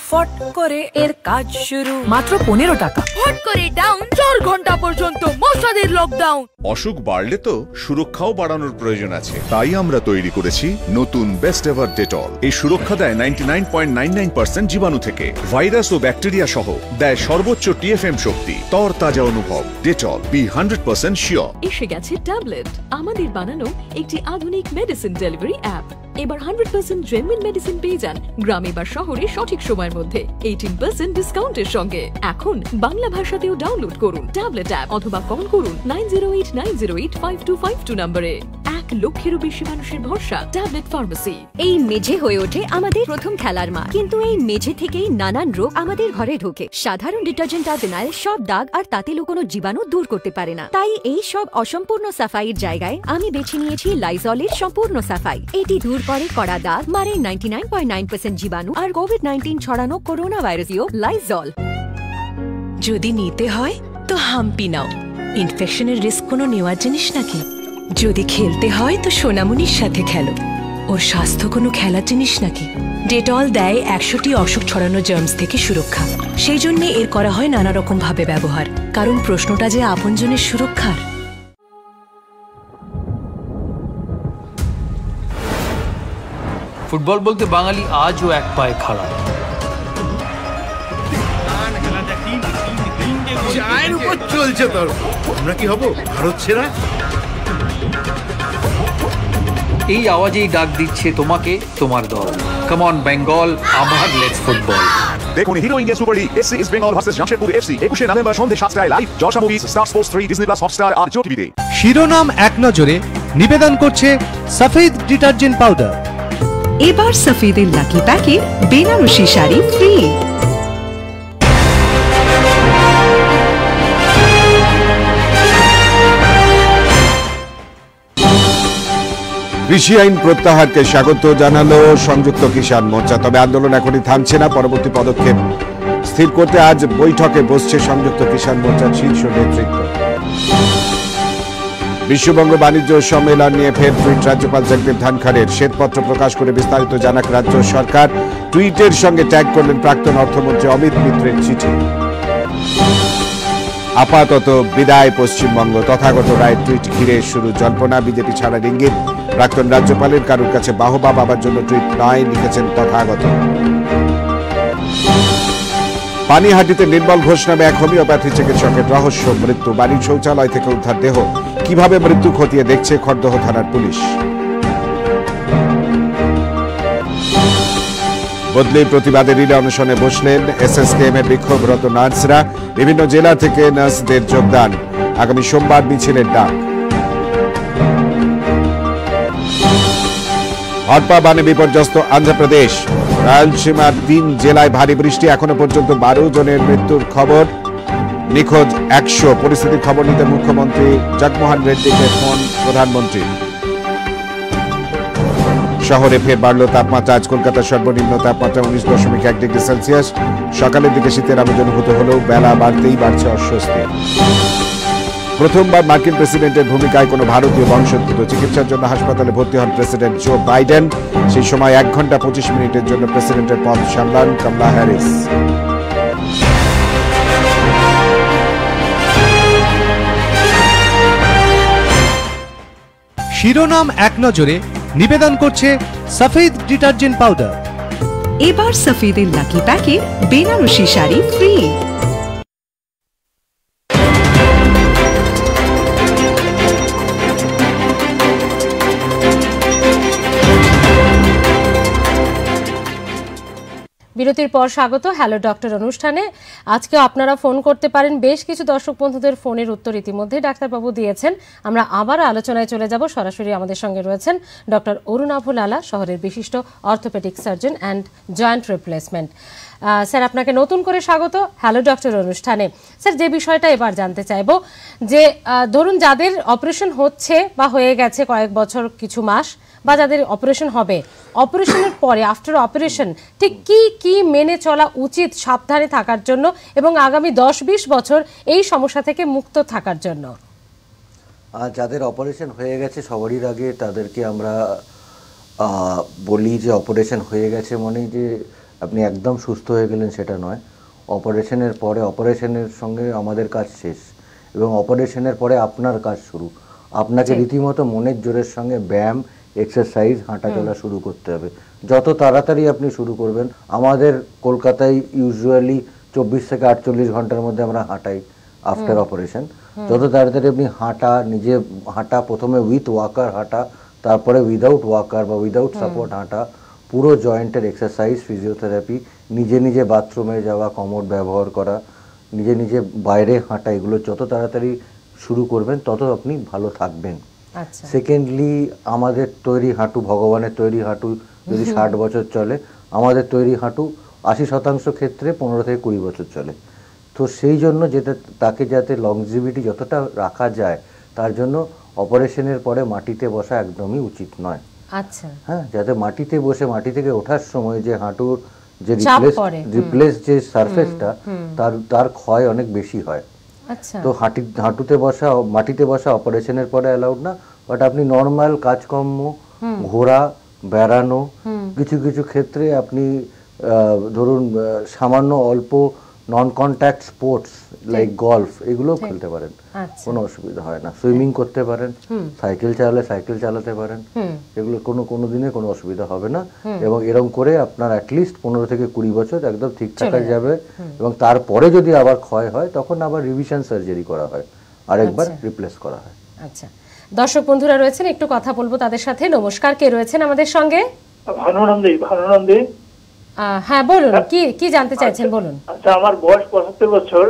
ফট করে এর কাজ শুরু। মাত্র 15 টাকা। ফট করে ডাউন 4 ঘন্টা পর্যন্ত মশাদের লকডাউন। অসুখ বাড়লে তো সুরক্ষাও বাড়ানোর প্রয়োজন আছে, তাই আমরা তৈরি করেছি নতুন বেস্ট এভার ডেটল। এই সুরক্ষা দেয় 99.99% জীবাণু থেকে, ভাইরাস ও ব্যাকটেরিয়া সহ, দেয় সর্বোচ্চ TFM শক্তি, তর তাজা অনুভব। Dettol, be 100% sure. এসে গেছে ট্যাবলেট, আমাদের বানানো একটি আধুনিক মেডিসিন ডেলিভারি অ্যাপ। এবার 100% জেনুইন মেডিসিন পেয়ে যান গ্রামে বা শহরে সঠিক সময়ের মধ্যে 18% ডিসকাউন্টের সঙ্গে। এখন বাংলা ভাষাতেও ডাউনলোড করুন ট্যাবলেট অ্যাপ অথবা কল করুন 9089085252 নম্বরে। 1 লক্ষেরও বেশি মানুষের ভরসা ট্যাবলেট ফার্মেসি। এই মেঝে হয়ে ওঠে আমাদের প্রথম খেলার মাঠ, কিন্তু এই মেঝে থেকেই নানান রোগ আমাদের ঘরে ঢোকে। সাধারণ ডিটারজেন্ট আর ফিনাইল সব দাগ আর তাতে লুকোনো জীবাণু দূর করতে পারে না। তাই এই সব অসম্পূর্ণ সাফাইয়ের জায়গায় আমি বেছে নিয়েছি লাইজলের সম্পূর্ণ সাফাই। এটি দূর করে কড়া দাগ, মারে 99.9% জীবাণু আর কোভিড-19 ছড়ানো করোনা ভাইরাসীয় লাইজল। যদি নিতে হয় তো হাম্পি নাও, ইনফেকশনের রিস্ক কোনো নেওয়ার জিনিস নাকি? যদি খেলতে হয় তো সোনামণির সাথে খেলো, ওর স্বাস্থ্য কোনো খেলার জিনিস নাকি? ডেটল দেয় 100টি অসুখ ছড়ানো জার্মস থেকে সুরক্ষা, সেই জন্য এর করা হয় নানা রকম ভাবে ব্যবহার, কারণ প্রশ্নটা যে আপনজনের সুরক্ষার। ফুটবল বলতে বাঙালি আজও এক পায়ে খাড়া। চায়ের উপর চলছে তোর, আমরা কি হব ভারত ছেড়া? এই আওয়াজেই ডাক দিচ্ছে তোমাকে তোমার দল। কাম অন বেঙ্গল, আবার লেটস ফুটবল। দেখুন Hero India Super League SC East Bengal versus Jamshedpur FC 21 November সন্ধ্যে 7টায় live Jalsha movies, Star Sports 3, Disney plus, Hotstar আর জিও টিভিতে। শিরোনাম এক নজরে নিবেদন করছে সাফিদ ডিটারজেন্ট পাউডার। এবার সাফিদের লাকি প্যাকে বেনারসি শাড়ি ফ্রি। কৃষি আইন প্রত্যাহারকে স্বাগত জানালো সংযুক্ত কিষাণ মোর্চা, তবে আন্দোলন এখনই থামছে না। পরবর্তী পদক্ষেপ স্থির করতে আজ বৈঠকে বসছে সংযুক্ত কিষাণ মোর্চার শীর্ষ নেতৃত্ব। বিশ্ববঙ্গ বাণিজ্য সম্মেলন নিয়ে ফের টুইট রাজ্যপাল জগদীপ ধনখড়ের। শ্বেতপত্র প্রকাশ করে বিস্তারিত জানাক রাজ্য সরকার। টুইটের সঙ্গে ট্যাগ করলেন প্রাক্তন অর্থমন্ত্রী অমিত মিত্রের চিঠি। আপাতত বিদায় পশ্চিমবঙ্গ, তথাগত রায়ের টুইট ঘিরে শুরু জল্পনা। বিজেপি ছাড়ার ইঙ্গিত প্রাক্তন রাজ্যপালের, কারোর কাছে বাহবা পাবার জন্য টুইট নয়, লিখেছেন তথাগত। পানিহাটিতে নির্মল ঘোষ নামে এক হোমিওপ্যাথি চিকিৎসকের রহস্য মৃত্যু। বাড়ির শৌচালয় থেকে উদ্ধার দেহ, কিভাবে মৃত্যু খতিয়ে দেখছে খড়দহ থানার পুলিশ। বদলি প্রতিবাদে রিলে অনশনে বসলেন এসএসকেএম এর বিক্ষোভরত নার্সরা। বিভিন্ন জেলা থেকে নার্সদের যোগদান, আগামী সোমবার মিছিলের ডাক। হটপা বানে বিপর্যস্ত অন্ধ্রপ্রদেশ, রায়লসীমার 3 জেলায় ভারী বৃষ্টি। এখনো পর্যন্ত 12 জনের মৃত্যুর খবর, নিখোঁজ 100। পরিস্থিতির খবর নিতে মুখ্যমন্ত্রী জগমোহন রেড্ডিকে ফোন প্রধানমন্ত্রী। শহরে ফের বাড়ল তাপমাত্রা। আজ কলকাতার সর্বনিম্ন তাপমাত্রা 19.1 ডিগ্রি সেলসিয়াস। সকালের দিকে শীতের আমেজ অনুভূত হলেও বেলা বাড়তেই বাড়ছে অস্বস্তি। প্রথমবার মার্কিন প্রেসিডেন্টের ভূমিকায় কোনো ভারতীয় বংশোদ্ভূত। চিকিৎসার জন্য হাসপাতালে ভর্তি হন প্রেসিডেন্ট জো বাইডেন। সেই সময় 1 ঘন্টা 25 মিনিটের জন্য প্রেসিডেন্টের পদ সামলান কমলা হ্যারিস। শিরোনাম এক নজরে নিবেদন করছে সফেদ ডিটারজেন্ট পাউডার। এবার সফেদের লাকি প্যাকে বেনারসি শাড়ি ফ্রি। বিরতির পর স্বাগত হ্যালো ডক্টর অনুষ্ঠানে। আজকে আপনারা ফোন করতে পারেন। বেশ কিছু দর্শক বন্ধুদের ফোনের উত্তর ইতিমধ্যে ডাক্তারবাবু দিয়েছেন। আমরা আবার আলোচনায় চলে যাব। সরাসরি আমাদের সঙ্গে রয়েছেন ডক্টর অরুণাভ লালা, শহরের বিশিষ্ট orthopaedic surgeon and joint replacement. Sir, আপনাকে নতুন করে স্বাগত হ্যালো ডক্টর অনুষ্ঠানে। স্যার, যে বিষয়টা এবার জানতে চাইব যে ধরুন যাদের অপারেশন হচ্ছে বা হয়ে গেছে কয়েক বছর কিছু মাস, বা যাদের অপারেশন হবে, অপারেশনের পরে আফটার অপারেশন ঠিক কি কি মেনে চলা উচিত সাবধানে থাকার জন্য এবং আগামী 10-20 বছর এই সমস্যা থেকে মুক্ত থাকার জন্য? যাদের অপারেশন হয়ে গেছে সবারই আগে তাদেরকে আমরা বলি যে অপারেশন হয়ে গেছে মানে যে আপনি একদম সুস্থ হয়ে গেলেন সেটা নয়। অপারেশনের পরে অপারেশনের সঙ্গে আমাদের কাজ শেষ এবং অপারেশনের পরে আপনার কাজ শুরু। আপনাকে রীতিমতো মনের জোরের সঙ্গে ব্যায়াম, এক্সারসাইজ, হাঁটা চলা শুরু করতে হবে। যত তাড়াতাড়ি আপনি শুরু করবেন, আমাদের কলকাতায় ইউজুয়ালি 24 থেকে 48 ঘন্টার মধ্যে আমরা হাঁটাই আফটার অপারেশন। যত তাড়াতাড়ি আপনি নিজে হাঁটা, প্রথমে উইথ ওয়াকার হাঁটা, তারপরে উইদাউট ওয়াকার বা উইদাউট সাপোর্ট হাঁটা, পুরো জয়েন্টের এক্সারসাইজ, ফিজিওথেরাপি, নিজে বাথরুমে যাওয়া, কমোড ব্যবহার করা, নিজে বাইরে হাঁটা, এগুলো যত তাড়াতাড়ি শুরু করবেন তত আপনি ভালো থাকবেন। সেকেন্ডলি, আমাদের তৈরি হাঁটু, ভগবানের তৈরি হাঁটু যদি 60 বছর চলে, আমাদের তৈরি হাঁটু 80% ক্ষেত্রে 15 থেকে 20 বছর চলে। তো সেই জন্য তাকে যাতে লংজিভিটি যতটা রাখা যায় তার জন্য অপারেশনের পরে মাটিতে বসা একদমই উচিত নয়। আচ্ছা, হ্যাঁ, যাতে মাটিতে বসে মাটি থেকে ওঠার সময় যে হাঁটুর যে রিপ্লেস যে সারফেসটা তার ক্ষয় অনেক বেশি হয়। তো মাটিতে বসা অপারেশনের পরে অ্যালাউড না। বাট আপনি নর্মাল কাজকর্ম, ঘোরা, বেড়ানো, কিছু কিছু ক্ষেত্রে আপনি ধরুন সামান্য অল্প নন কন্ট্যাক্ট স্পোর্টস লাইক গলফ এগুলো খেলতে পারেন, কোনো অসুবিধা হয় না। সুইমিং করতে পারেন, সাইকেল চালাতে পারেন, এগুলো কোনো দিনে কোনো অসুবিধা হবে না। এবং এরকম করে আপনার অ্যাটলিস্ট 15 থেকে 20 বছর একদম ঠিকঠাক যাবে। এবং তারপরে যদি আবার ক্ষয় হয় তখন আবার রিভিশন সার্জারি করা হয়, আরেকবার রিপ্লেস করা হয়। আচ্ছা, দর্শক বন্ধুরা রয়েছেন, একটু কথা বলবো তাদের সাথে। নমস্কার, কে রয়েছেন আমাদের সঙ্গে? ভানুনন্দী। হ্যাঁ বলুন, কি জানতে চাইছেন বলুন। আচ্ছা, আমার বয়স 75 বছর।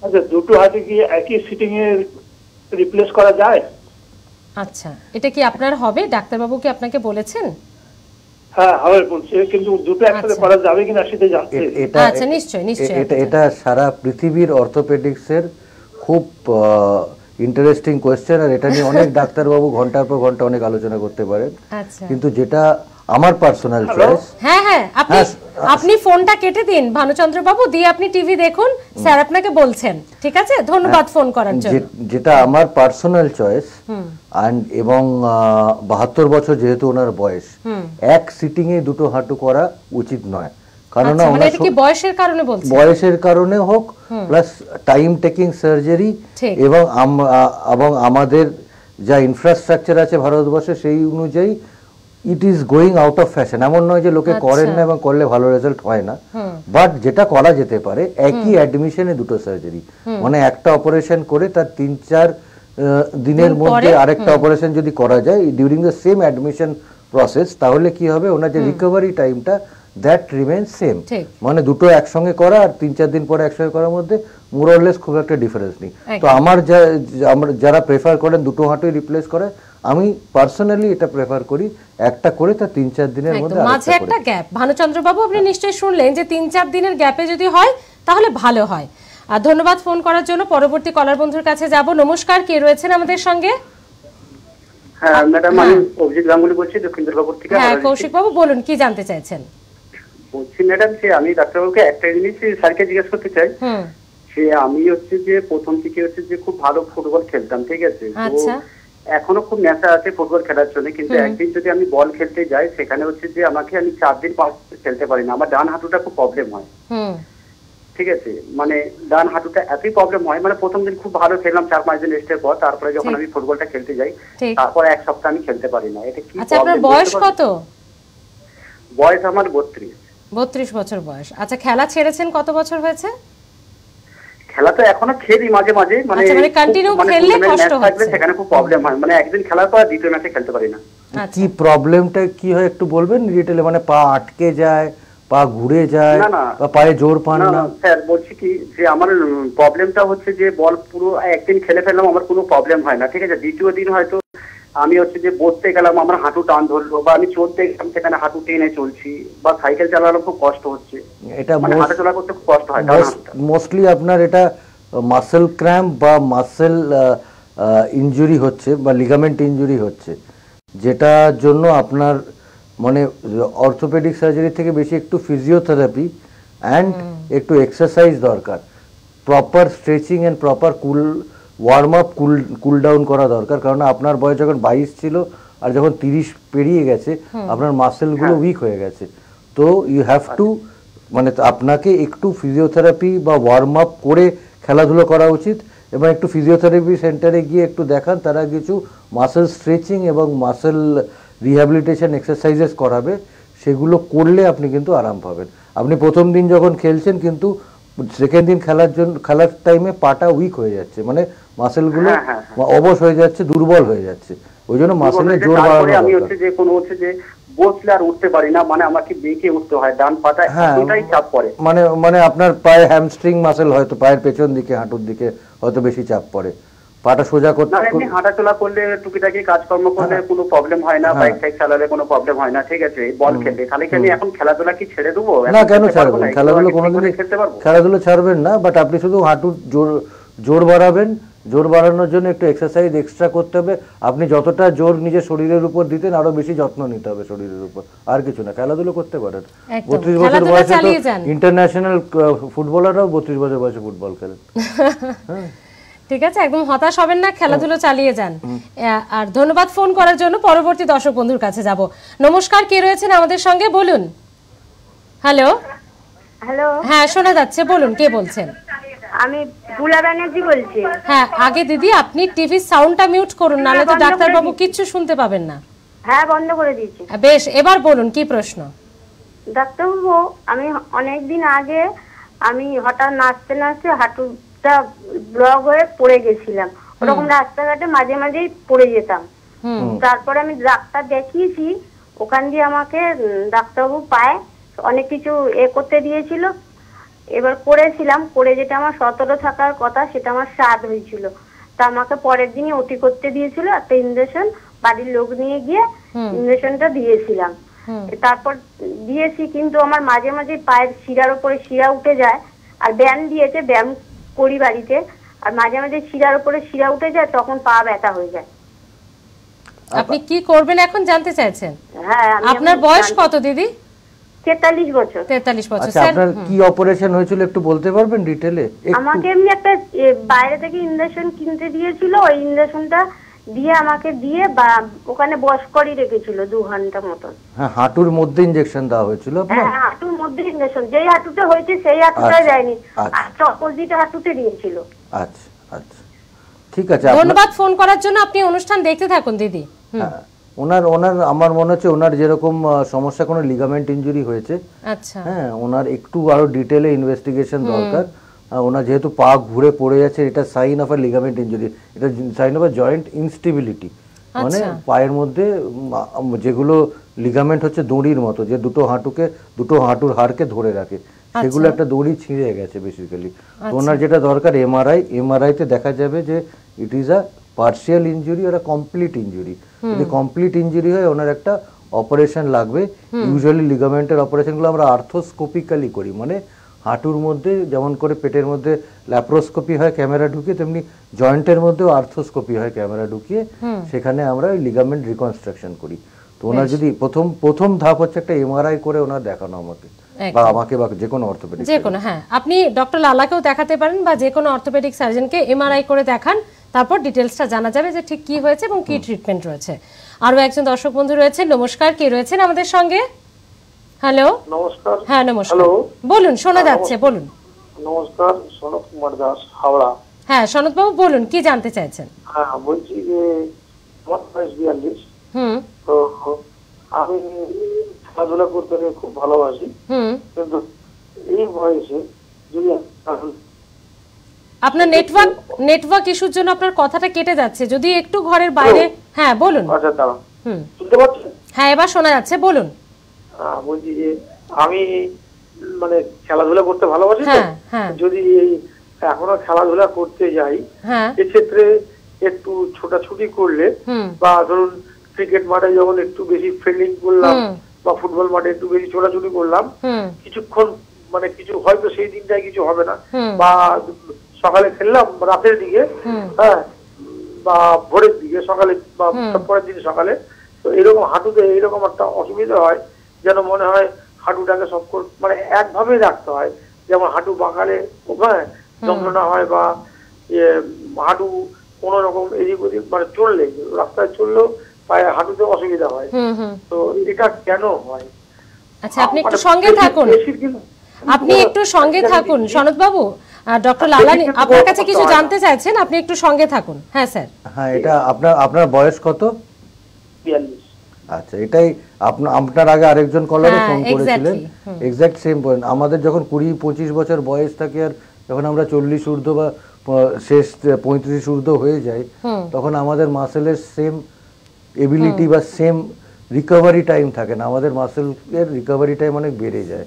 আচ্ছা, দুটো হাতে কি একই সিটিং এ রিপ্লেস করা যায়? আচ্ছা, এটা কি আপনার হবে? ডাক্তারবাবু কি আপনাকে বলেছেন? হ্যাঁ, হবে বলছে, কিন্তু দুটো একসাথে করা যাবে কিনা সেটা জানতে। আচ্ছা, নিশ্চয়ই। এটা সারা পৃথিবীর অর্থোপেডিক্সের খুব ইন্টারেস্টিং কোয়েশ্চেন, আর এটা নিয়ে অনেক ডাক্তারবাবু ঘন্টার পর ঘন্টা অনেক আলোচনা করতে পারেন। কিন্তু যেটা আমার পার্সোনাল চয়েস। হ্যাঁ, আপনি ফোনটা কেটে দিন ভানুচন্দ্র বাবু, দিয়ে আপনি টিভি দেখুন, স্যার আপনাকে বলছেন। ঠিক আছে, ধন্যবাদ ফোন করার জন্য। যেটা আমার পার্সোনাল চয়েস, এবং 72 বছর যেহেতু ওনার বয়স, এক সিটিং এ দুটো হাঁটু করা উচিত নয়। কারণ বয়সের কারণে হোক, প্লাস টাইম টেকিং সার্জারি, এবং আমাদের যা ইনফ্রাস্ট্রাকচার আছে ভারতবর্ষে সেই অনুযায়ী it is going out of fashion. এমন নয় যে লোকে করেন না এবং করলে ভালো রেজাল্ট হয় না, বাট যেটা করা যেতে পারে একই অ্যাডমিশনে দুটো সার্জারি, মানে একটা অপারেশন করে তার 3-4 দিনের মধ্যে আরেকটা অপারেশন যদি করা যায় during the same admission process, তাহলে কি হবে, ওনার যে রিকভারি টাইমটা দ্যাট রিমেইনস সেম। মানে দুটো একসঙ্গে করা আর 3-4 দিন পরে একসঙ্গে করার মধ্যে মোর অর লেস খুব একটা ডিফারেন্স নেই। তো আমরা যারা প্রেফার করেন দুটো হাঁটুই রিপ্লেস করে, আমি পার্সোনালি এটা প্রেফার করি একটা করে তার 3-4 দিনের মধ্যে মাঝে একটা গ্যাপ। ভানুচন্দ্র বাবু, আপনি নিশ্চয়ই শুনলেন যে 3-4 দিনের গ্যাপে যদি হয় তাহলে ভালো হয়। আর ধন্যবাদ ফোন করার জন্য। পরবর্তী কলার বন্ধুর কাছে যাব। নমস্কার, কে রয়েছেন আমাদের সঙ্গে? হ্যাঁ ম্যাডাম, আমি অভিজিৎ গাঙ্গুলি বলছি দক্ষিণ দুর্গাপুর থেকে। হ্যাঁ কৌশিক বাবু বলুন, কি জানতে চাইছেন? বলছি ম্যাডাম যে আমি ডাক্তারবাবুকে একটা জিনিস স্যারকে জিজ্ঞেস করতে চাই। যে আমি যে প্রথম থেকে যে খুব ভালো ফুটবল খেলতাম, ঠিক আছে, এখনো খুব নেশা আছে ফুটবল খেলার জন্য, কিন্তু একদিন যদি আমি বল খেলতে যাই সেখানে যে আমি 4 দিন 5 দিন খেলতে পারি না, আমার ডান হাঁটুটা খুব প্রবলেম হয়। ঠিক আছে, মানে ডান হাঁটুটা এতই প্রবলেম হয়, মানে প্রথম দিন খুব ভালো খেললাম 4-5 দিন রেস্টের পর, তারপরে যখন আমি ফুটবলটা খেলতে যাই তারপরে এক সপ্তাহ আমি খেলতে পারি না। এটা কি? আচ্ছা, আপনার বয়স কত? বয়স আমার 32 বছর বয়স। আচ্ছা, খেলা ছেড়েছেন কত বছর হয়েছে? খেলা তো এখনো খেলি মাঝে মাঝে, মানে কন্টিনিউ খেললে কষ্ট হচ্ছে, সেখানে খুব প্রবলেম হয়, মানে একদিন খেলার পর দ্বিতীয় ম্যাচে খেলতে পারি না। কি প্রবলেমটা কি হয় একটু বলবেন ডিটেইলে? মানে পা আটকে যায়, পা ঘুরে যায়, বা পায়ে জোর পান না? স্যার বলছি কি যে আমার প্রবলেমটা হচ্ছে যে বল পুরো একদিন খেলে ফেললাম আমার কোনো প্রবলেম হয় না, ঠিক আছে, দ্বিতীয় দিন হয়তো আমি হচ্ছে যে বসতে গেলাম আমার হাঁটু টান ধরলো, বা আমি চলতে গেলাম সেখানে হাঁটু টেনে চলছি, বা সাইকেল চালালাম খুব কষ্ট হচ্ছে, এটা মানে হাঁটা চলা করতে খুব কষ্ট হয়। মোস্টলি আপনার এটা মাসেল ক্র্যাম্প বা মাসেল ইনজুরি হচ্ছে বা লিগামেন্ট ইনজুরি হচ্ছে, যেটার জন্য আপনার মানে অর্থোপেডিক সার্জারি থেকে বেশি একটু ফিজিওথেরাপি অ্যান্ড একটু এক্সারসাইজ দরকার, proper stretching and proper warm up cool down করা দরকার। কারণ আপনার বয়স যখন 22 ছিল আর যখন 30 পেরিয়ে গেছে আপনার মাসেলগুলো উইক হয়ে গেছে, তো ইউ হ্যাভ টু মানে আপনাকে একটু ফিজিওথেরাপি বা ওয়ার্ম আপ করে খেলাধুলো করা উচিত, এবং একটু ফিজিওথেরাপি সেন্টারে গিয়ে একটু দেখান, তারা কিছু মাসেল স্ট্রেচিং এবং মাসেল রিহ্যাবিলিটেশন এক্সারসাইজেস করাবে, সেগুলো করলে আপনি কিন্তু আরাম পাবেন। আপনি প্রথম দিন যখন খেলছেন কিন্তু সেকেন্ড দিন খেলার টাইমে পাটা উইক হয়ে যাচ্ছে, মানে মাসেলগুলো অবশ হয়ে যাচ্ছে, দুর্বল হয়ে যাচ্ছে, ওই জন্য মাসেলের জোর বাড়ানো আমি হচ্ছে যে কোনো হচ্ছে যে বসলে আর উঠতে পারি না, মানে আমাকে বেঁকে উঠতে হয়, ডান পাটা এতটাই চাপ পড়ে, মানে আপনার পায়ে হ্যামস্ট্রিং মাসেল হয়তো পায়ের পেছন দিকে হাঁটুর দিকে হয়তো বেশি চাপ পড়ে, পাটা সোজা করতে। না, এমনি হাঁটাচলা করলে টুকিটাকি কাজকর্ম করলে কোনো প্রবলেম হয় না, বাইক টাইক চালালে কোনো প্রবলেম হয় না, ঠিক আছে, বল খেললে। তাহলে কি আমি এখন খেলাধুলা কি ছেড়ে দেবো? না, কেন ছাড়বেন? খেলাধুলো কোনোদিন খেলাধুলো ছাড়বেন না, বাট আপনি শুধু হাঁটুর জোর বাড়াবেন। জোর বাড়ানোর জন্য একটু এক্সারসাইজ এক্সট্রা করতে হবে। আপনি যতটা জোর নিজের শরীরের উপর দিতেন আরো বেশি যত্ন নিতে হবে শরীরের উপর, আর কিছু না। খেলাধুলো করতে পারেন। 32 বছর বয়সে তো ইন্টারন্যাশনাল ফুটবলাররাও 32 বছর বয়সে ফুটবল খেলেন। ঠিক আছে, একদম হতাশ হবেন না, খেলাধুলো চালিয়ে যান। আর ধন্যবাদ ফোন করার জন্য। পরবর্তী দর্শক বন্ধুর কাছে যাব। নমস্কার, কে রয়েছেন আমাদের সঙ্গে বলুন? হ্যালো হ্যালো, হ্যাঁ শোনা যাচ্ছে, বলুন কে বলছেন? আমি বুলা ব্যানার্জি বলছি। হ্যাঁ, আগে দিদি আপনি টিভির সাউন্ডটা মিউট করুন, নাহলে তো ডাক্তার বাবু কিচ্ছু শুনতে পাবেন না। হ্যাঁ, বন্ধ করে দিয়েছি। বেশ, এবার বলুন কি প্রশ্ন? ডাক্তারবাবু, আমি অনেকদিন আগে আমি হঠাৎ নাচতে নাচতে হাঁটুটা ব্লক হয়ে পড়ে গেছিলাম, ওরকম রাস্তাঘাটে মাঝে মাঝেই পড়ে যেতাম। তারপরে আমি ডাক্তার দেখিয়েছি, ওখান দিয়ে আমাকে ডাক্তারবাবু পায়ে অনেক কিছু করতে দিয়েছিল, এবার করেছিলাম, করে যেটা আমার 17 থাকার কথা সেটা আমার 7 হয়েছিল। তা আমাকে পরের দিনই ওটি করতে দিয়েছিল, একটা ইনজেকশন বাড়ির লোক নিয়ে গিয়ে ইনজেকশনটা দিয়েছিলাম। তারপর দিয়েছি, কিন্তু আমার মাঝে মাঝে পায়ের শিরার উপরে শিরা উঠে যায়, আর ব্যায়াম দিয়েছে, ব্যায়াম করি বাড়িতে, আর মাঝে মাঝে শিরার উপরে শিরা উঠে যায়, তখন পা ব্যথা হয়ে যায়। আপনি কি করবেন এখন জানতে চাইছেন? হ্যাঁ। আপনার বয়স কত দিদি? 43 বছর। 43 বছর। আচ্ছা, আপনার কি অপারেশন হয়েছিল একটু বলতে পারবেন ডিটেইলে? আমাকে এমনি একটা বাইরে থেকে ইনজেকশন কিনতে দিয়েছিল, ওই ইনজেকশনটা দিয়ে আমাকে দিয়ে ওখানে বস করে রেখেছিল 2 ঘন্টা মতন। হ্যাঁ, হাঁটুর মধ্যে ইনজেকশন দেওয়া হয়েছিল আপনার? হ্যাঁ, হাঁটুর মধ্যে ইনজেকশন, যেই হাঁটুতে হয়েছে সেই হাঁটুটাই দেয়নি, আর অপোজিট হাঁটুতে দিয়েছিল। আচ্ছা আচ্ছা, ঠিক আছে, ধন্যবাদ ফোন করার জন্য। আপনি অনুষ্ঠান দেখতে থাকুন দিদি। ওনার আমার মনে হচ্ছে ওনার যেরকম সমস্যা কোনো লিগামেন্ট ইনজুরি হয়েছে, আচ্ছা, হ্যাঁ, ওনার একটু আরো ডিটেইলে ইনভেস্টিগেশন দরকার। ওনার যেহেতু পা ঘুরে পড়ে যাচ্ছে, এটা sign of a ligament injury, এটা sign of a joint instability, মানে পায়ের মধ্যে যেগুলো লিগামেন্ট হচ্ছে দড়ির মতো, যে দুটো হাঁটুর হাড়কে ধরে রাখে, সেগুলো একটা দড়ি ছিঁড়ে গেছে বেসিক্যালি। তো ওনার যেটা দরকার এমআরআইতে দেখা যাবে যে it is a partial injury আর কমপ্লিট ইনজুরি। যদি কমপ্লিট ইনজুরি হয় ওনার একটা অপারেশন লাগবে। ইউজুয়ালি লিগামেন্টের অপারেশনগুলো আমরা আর্থ্রোস্কোপিক্যালি করি, মানে হাঁটুর মধ্যে যেমন করে পেটের মধ্যে ল্যাপ্রোস্কোপি হয় ক্যামেরা ঢুকিয়ে, তেমনি জয়েন্টের মধ্যেও আর্থ্রোস্কোপি হয় ক্যামেরা ঢুকিয়ে, সেখানে আমরা লিগামেন্ট রিকনস্ট্রাকশন করি। তো ওনার যদি প্রথম ধাপ হচ্ছে একটা এমআরআই করে ওনার দেখানো আমাকে বা যে কোনো অর্থোপেডিক, যে কোনো, হ্যাঁ, আপনি ডক্টর লালাকেও দেখাতে পারেন বা যে কোনো অর্থোপেডিক সার্জনকে এমআরআই করে দেখান, তারপর ডিটেইলসটা জানা যাবে যে ঠিক কি হয়েছে এবং কি ট্রিটমেন্ট রয়েছে। আরো একজন দর্শক বন্ধু রয়েছেন। নমস্কার, কে রয়েছেন আমাদের সঙ্গে? হ্যালো, নমস্কার। হ্যাঁ নমস্কার, বলুন, শোনা যাচ্ছে, বলুন। নমস্কার, সনৎ কুমার দাস, হাওড়া। হ্যাঁ সনৎ বাবু বলুন, কি জানতে চাইছেন? হ্যাঁ বলছি যে আমার বয়স 42। তো আমি খেলাধুলা করতে খুব ভালোবাসি, কিন্তু এই বয়সে যদি আপনার নেটওয়ার্ক ইস্যুর জন্য আপনার কথাটা কেটে যাচ্ছে, যদি একটু ঘরের বাইরে। হ্যাঁ বলুন। আচ্ছা দাঁড়ান, শুনতে পাচ্ছেন? হ্যাঁ এবার শোনা যাচ্ছে, বলুন। বলছি যে আমি মানে খেলাধুলা করতে ভালোবাসি, তো যদি এখনো খেলাধুলা করতে যাই এক্ষেত্রে একটু ছোটাছুটি করলে বা ধরুন ক্রিকেট মাঠে যখন একটু বেশি ফিল্ডিং করলাম বা ফুটবল মাঠে একটু বেশি ছোটাছুটি করলাম, কিছুক্ষণ মানে কিছু হয়তো সেই দিনটায় কিছু হবে না, বা সকালে খেললাম রাতের দিকে, হ্যাঁ বা ভোরের দিকে সকালে বা পরের দিন সকালে, তো এরকম হাঁটুতে এইরকম একটা অসুবিধা হয় যেন মনে হয় হাঁটুটাকে সব মানে একভাবেই রাখতে হয়, যেমন হাঁটু বাঁকালে যন্ত্রণা হয় বা হাঁটু কোনো রকম এদিক ওদিক মানে চললে, রাস্তায় চললেও পায়ে হাঁটুতে অসুবিধা হয়। তো এটা কেন হয়? আচ্ছা আপনি একটু সঙ্গে থাকুন, সনৎ বাবু। ডক্টর লালানি আপনার কাছে কিছু জানতে চাইছেন, আপনি একটু সঙ্গে থাকুন। হ্যাঁ স্যার। হ্যাঁ এটা আপনার বয়স কত? 42। আচ্ছা এটাই আপনার আগে আরেকজন কলারও ফোন করেছিলেন, এক্স্যাক্ট সেম পয়েন্ট। আমাদের যখন 20-25 বছর বয়স থাকে আর যখন আমরা 40 ঊর্ধ্ব বা শেষ 35 ঊর্ধ্ব হয়ে যাই, তখন আমাদের মাসেলের সেম এবিলিটি বা সেম রিকভারি টাইম থাকে না, আমাদের মাসেলের রিকভারি টাইম অনেক বেড়ে যায়।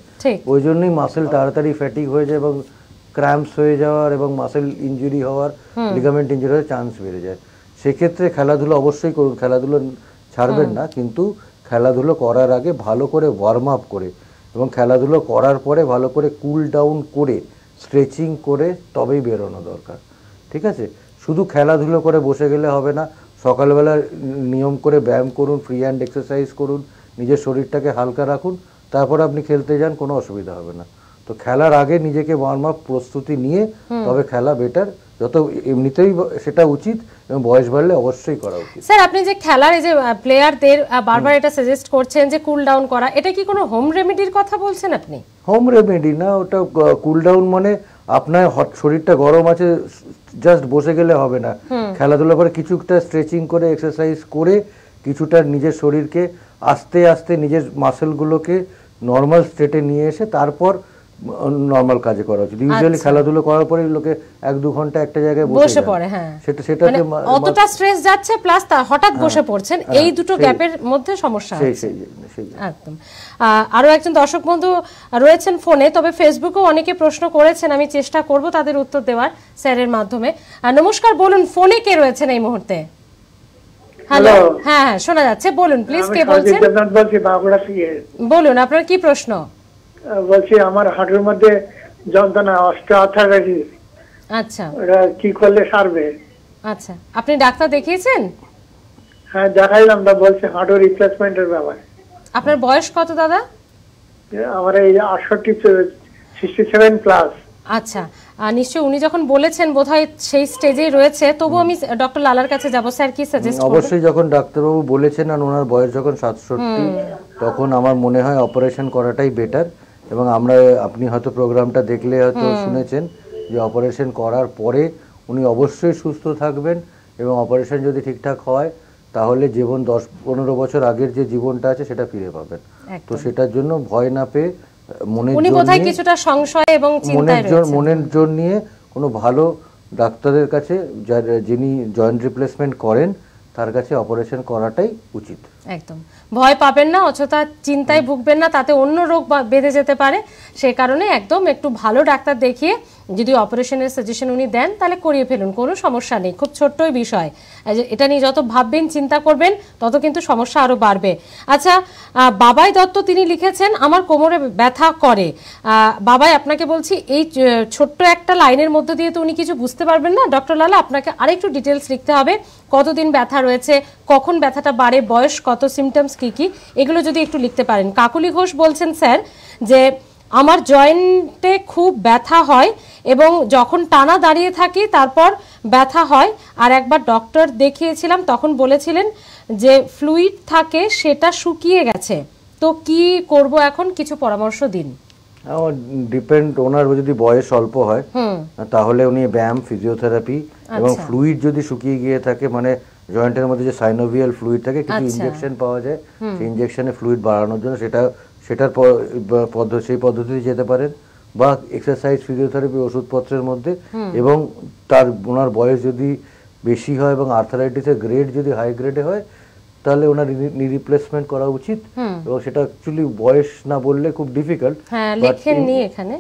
ওই জন্যই মাসেল তাড়াতাড়ি ফ্যাটিক হয়ে যায় এবং ক্র্যাম্পস হয়ে যাওয়ার এবং মাসেল ইনজুরি হওয়ার, লিগামেন্ট ইনজুরি হওয়ার চান্স বেড়ে যায়। সেক্ষেত্রে খেলাধুলো অবশ্যই করুন, খেলাধুলো ছাড়বেন না, কিন্তু খেলাধুলো করার আগে ভালো করে ওয়ার্ম আপ করে এবং খেলাধুলো করার পরে ভালো করে কুল ডাউন করে স্ট্রেচিং করে তবেই বেরোনো দরকার। ঠিক আছে, শুধু খেলাধুলো করে বসে গেলে হবে না, সকালবেলা নিয়ম করে ব্যায়াম করুন, ফ্রি হ্যান্ড এক্সারসাইজ করুন, নিজের শরীরটাকে হালকা রাখুন, তারপর আপনি খেলতে যান, কোনো অসুবিধা হবে না। তো খেলার আগে নিজেকে ওয়ার্ম আপ প্রস্তুতি নিয়ে তবে খেলা বেটার, যত এমনিতেই সেটা উচিত এবং বয়স বাড়লে অবশ্যই করা উচিত। স্যার আপনি যে খেলার এই যে প্লেয়ারদের বারবার এটা সাজেস্ট করছেন যে কুল ডাউন করা, এটা কি কোনো হোম রেমেডির কথা বলছেন আপনি? হোম রেমেডি না, ওটা কুল ডাউন মানে আপনার শরীরটা গরম আছে, জাস্ট বসে গেলে হবে না, খেলাধুলা করে কিছুটা স্ট্রেচিং করে এক্সারসাইজ করে কিছুটা নিজের শরীরকে আস্তে আস্তে নিজের মাসেলগুলোকে নর্মাল স্টেটে নিয়ে এসে তারপর নরমাল কাজে করা উচিত। ইউজুয়ালি খেলাধুলো করার পরে লোকে 1-2 ঘন্টা একটা জায়গায় বসে পড়ে, হ্যাঁ সেটাতে অতটা স্ট্রেস যাচ্ছে প্লাস হঠাৎ বসে পড়ছেন, এই দুটো গ্যাপের মধ্যে সমস্যা হচ্ছে একদম। আরো একজন দর্শক বন্ধু রয়েছেন ফোনে, তবে ফেসবুকেও অনেকে প্রশ্ন করেছেন, আমি চেষ্টা করব তাদের উত্তর দেওয়ার স্যারের মাধ্যমে। নমস্কার, বলুন ফোনে কে রয়েছেন এই মুহূর্তে? হ্যালো, হ্যাঁ হ্যাঁ শোনা যাচ্ছে, বলুন প্লিজ কে বলছেন? বলুন আপনার কি প্রশ্ন? বলছি আমার হাঁটুর মধ্যে যন্ত্রণা, অস্টিওআর্থ্রাইটিস। আচ্ছা, এটা কি করলে সারবে? আচ্ছা আপনি ডাক্তার দেখিয়েছেন? হ্যাঁ দেখাইলাম, তো বলছে হাঁটু রিপ্লেসমেন্টের ব্যাপার। আপনার বয়স কত দাদা? আমার এই 67 প্লাস। আচ্ছা নিশ্চয়ই উনি যখন বলেছেন বোধহয় সেই স্টেজেই রয়েছে, তবু আমি ডক্টর লালার কাছে যাব। স্যার কি সাজেস্ট করবেন? অবশ্যই যখন ডাক্তারবাবু বলেছেন আর ওনার বয়স যখন 67, তখন আমার মনে হয় অপারেশন করাটাই বেটার। এবং আপনি হয়তো প্রোগ্রামটা দেখলে হয়তো শুনেছেন যে অপারেশন করার পরে উনি অবশ্যই সুস্থ থাকবেন এবং অপারেশন যদি ঠিকঠাক হয় তাহলে জীবন 10-15 বছর আগের যে জীবনটা আছে সেটা ফিরে পাবেন। তো সেটার জন্য ভয় না পেয়ে মনের জোর নিয়ে কোনো ভালো ডাক্তারের কাছে, যিনি জয়েন্ট রিপ্লেসমেন্ট করেন, তার কাছে অপারেশন করাটাই উচিত। একদম ভয় পাবেন না, অযথা চিন্তায় ভুগবেন না, তাতে অন্য রোগ বেঁধে যেতে পারে। সেই কারণে একদম একটু ভালো ডাক্তার দেখিয়ে যদি অপারেশনের সাজেশন উনি দেন তাহলে করিয়ে ফেলুন, কোনো সমস্যা নেই, খুব ছোট্টই বিষয়। এটা নিয়ে যত ভাববেন চিন্তা করবেন তত কিন্তু সমস্যা আরও বাড়বে। আচ্ছা, বাবাই দত্ত তিনি লিখেছেন আমার কোমরে ব্যথা করে। বাবাই আপনাকে বলছি, এই ছোট্ট একটা লাইনের মধ্য দিয়ে তো উনি কিছু বুঝতে পারবেন না। ডক্টর লালা আপনাকে আরেকটু ডিটেলস লিখতে হবে, কতদিন ব্যথা রয়েছে, কখন ব্যথাটা বাড়ে, বয়স কত, সিমটমস কি কি, এগুলো যদি একটু লিখতে পারেন। কাকুলি ঘোষ বলছেন স্যার যে আমার জয়েন্টে খুব ব্যথা হয় এবং যখন টানা দাঁড়িয়ে থাকি তারপর ব্যথা হয়, আর একবার ডক্টর দেখিয়েছিলাম তখন বলেছিলেন যে ফ্লুইড থাকে সেটা শুকিয়ে গেছে, তো কি করব এখন, কিছু পরামর্শ দিন। ডিপেন্ড, ওনার যদি বয়স অল্প হয় তাহলে উনি ব্যায়াম, ফিজিওথেরাপি এবং ফ্লুইড যদি শুকিয়ে গিয়ে থাকে, মানে জয়েন্টের মধ্যে যে সাইনোভিয়াল ফ্লুইড থাকে, কিছু ইনজেকশন পাওয়া যায়, সেই ইনজেকশনে ফ্লুইড বাড়ানোর জন্য সেটার সেই পদ্ধতিতে যেতে পারেন, বা এক্সারসাইজ, ফিজিওথেরাপি, ওষুধপত্রের মধ্যে। এবং ওনার বয়স যদি বেশি হয় এবং আর্থারাইটিসের গ্রেড যদি হাই গ্রেডে হয় তাহলে ওনার নি রিপ্লেসমেন্ট করা উচিত। এবং সেটা অ্যাকচুয়ালি বয়স না বললে খুব ডিফিকাল্ট,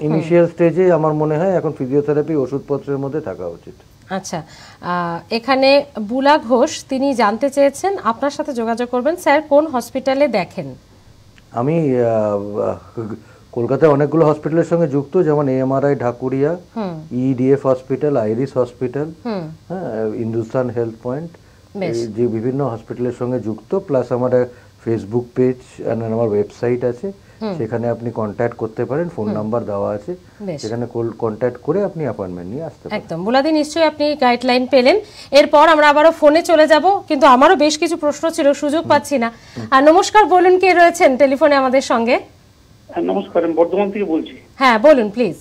ইনিশিয়াল স্টেজে আমার মনে হয় এখন ফিজিওথেরাপি, ওষুধপত্রের মধ্যে থাকা উচিত। আচ্ছা, এখানে বুলা ঘোষ তিনি জানতে চেয়েছেন আপনার সাথে যোগাযোগ করবেন। স্যার কোন হসপিটালে দেখেন? আমি কলকাতায় অনেকগুলো হসপিটালের সঙ্গে যুক্ত, যেমন AMRI Dhakuria, IDF hospital, iris hospital, Hindustan health point, যে বিভিন্ন হসপিটালের সঙ্গে যুক্ত। প্লাস আমার ফেসবুক পেজ আর আমার ওয়েবসাইট আছে, সেখানে আপনি কন্ট্যাক্ট করতে পারেন, ফোন নাম্বার দেওয়া আছে, সেখানে কন্ট্যাক্ট করে আপনি অ্যাপয়েন্টমেন্ট নিয়ে আসতে পারেন। একদম বুলাদি, নিশ্চয়ই আপনি গাইডলাইন পেলেন। এরপর আমরা আবারও ফোনে চলে যাব, কিন্তু আমারও বেশ কিছু প্রশ্ন ছিল, সুযোগ পাচ্ছি না। আর নমস্কার, বলুন কে রয়েছেন টেলিফোনে আমাদের সঙ্গে? নমস্কার, আমি বর্ধমান থেকে বলছি। হ্যাঁ বলুন প্লিজ।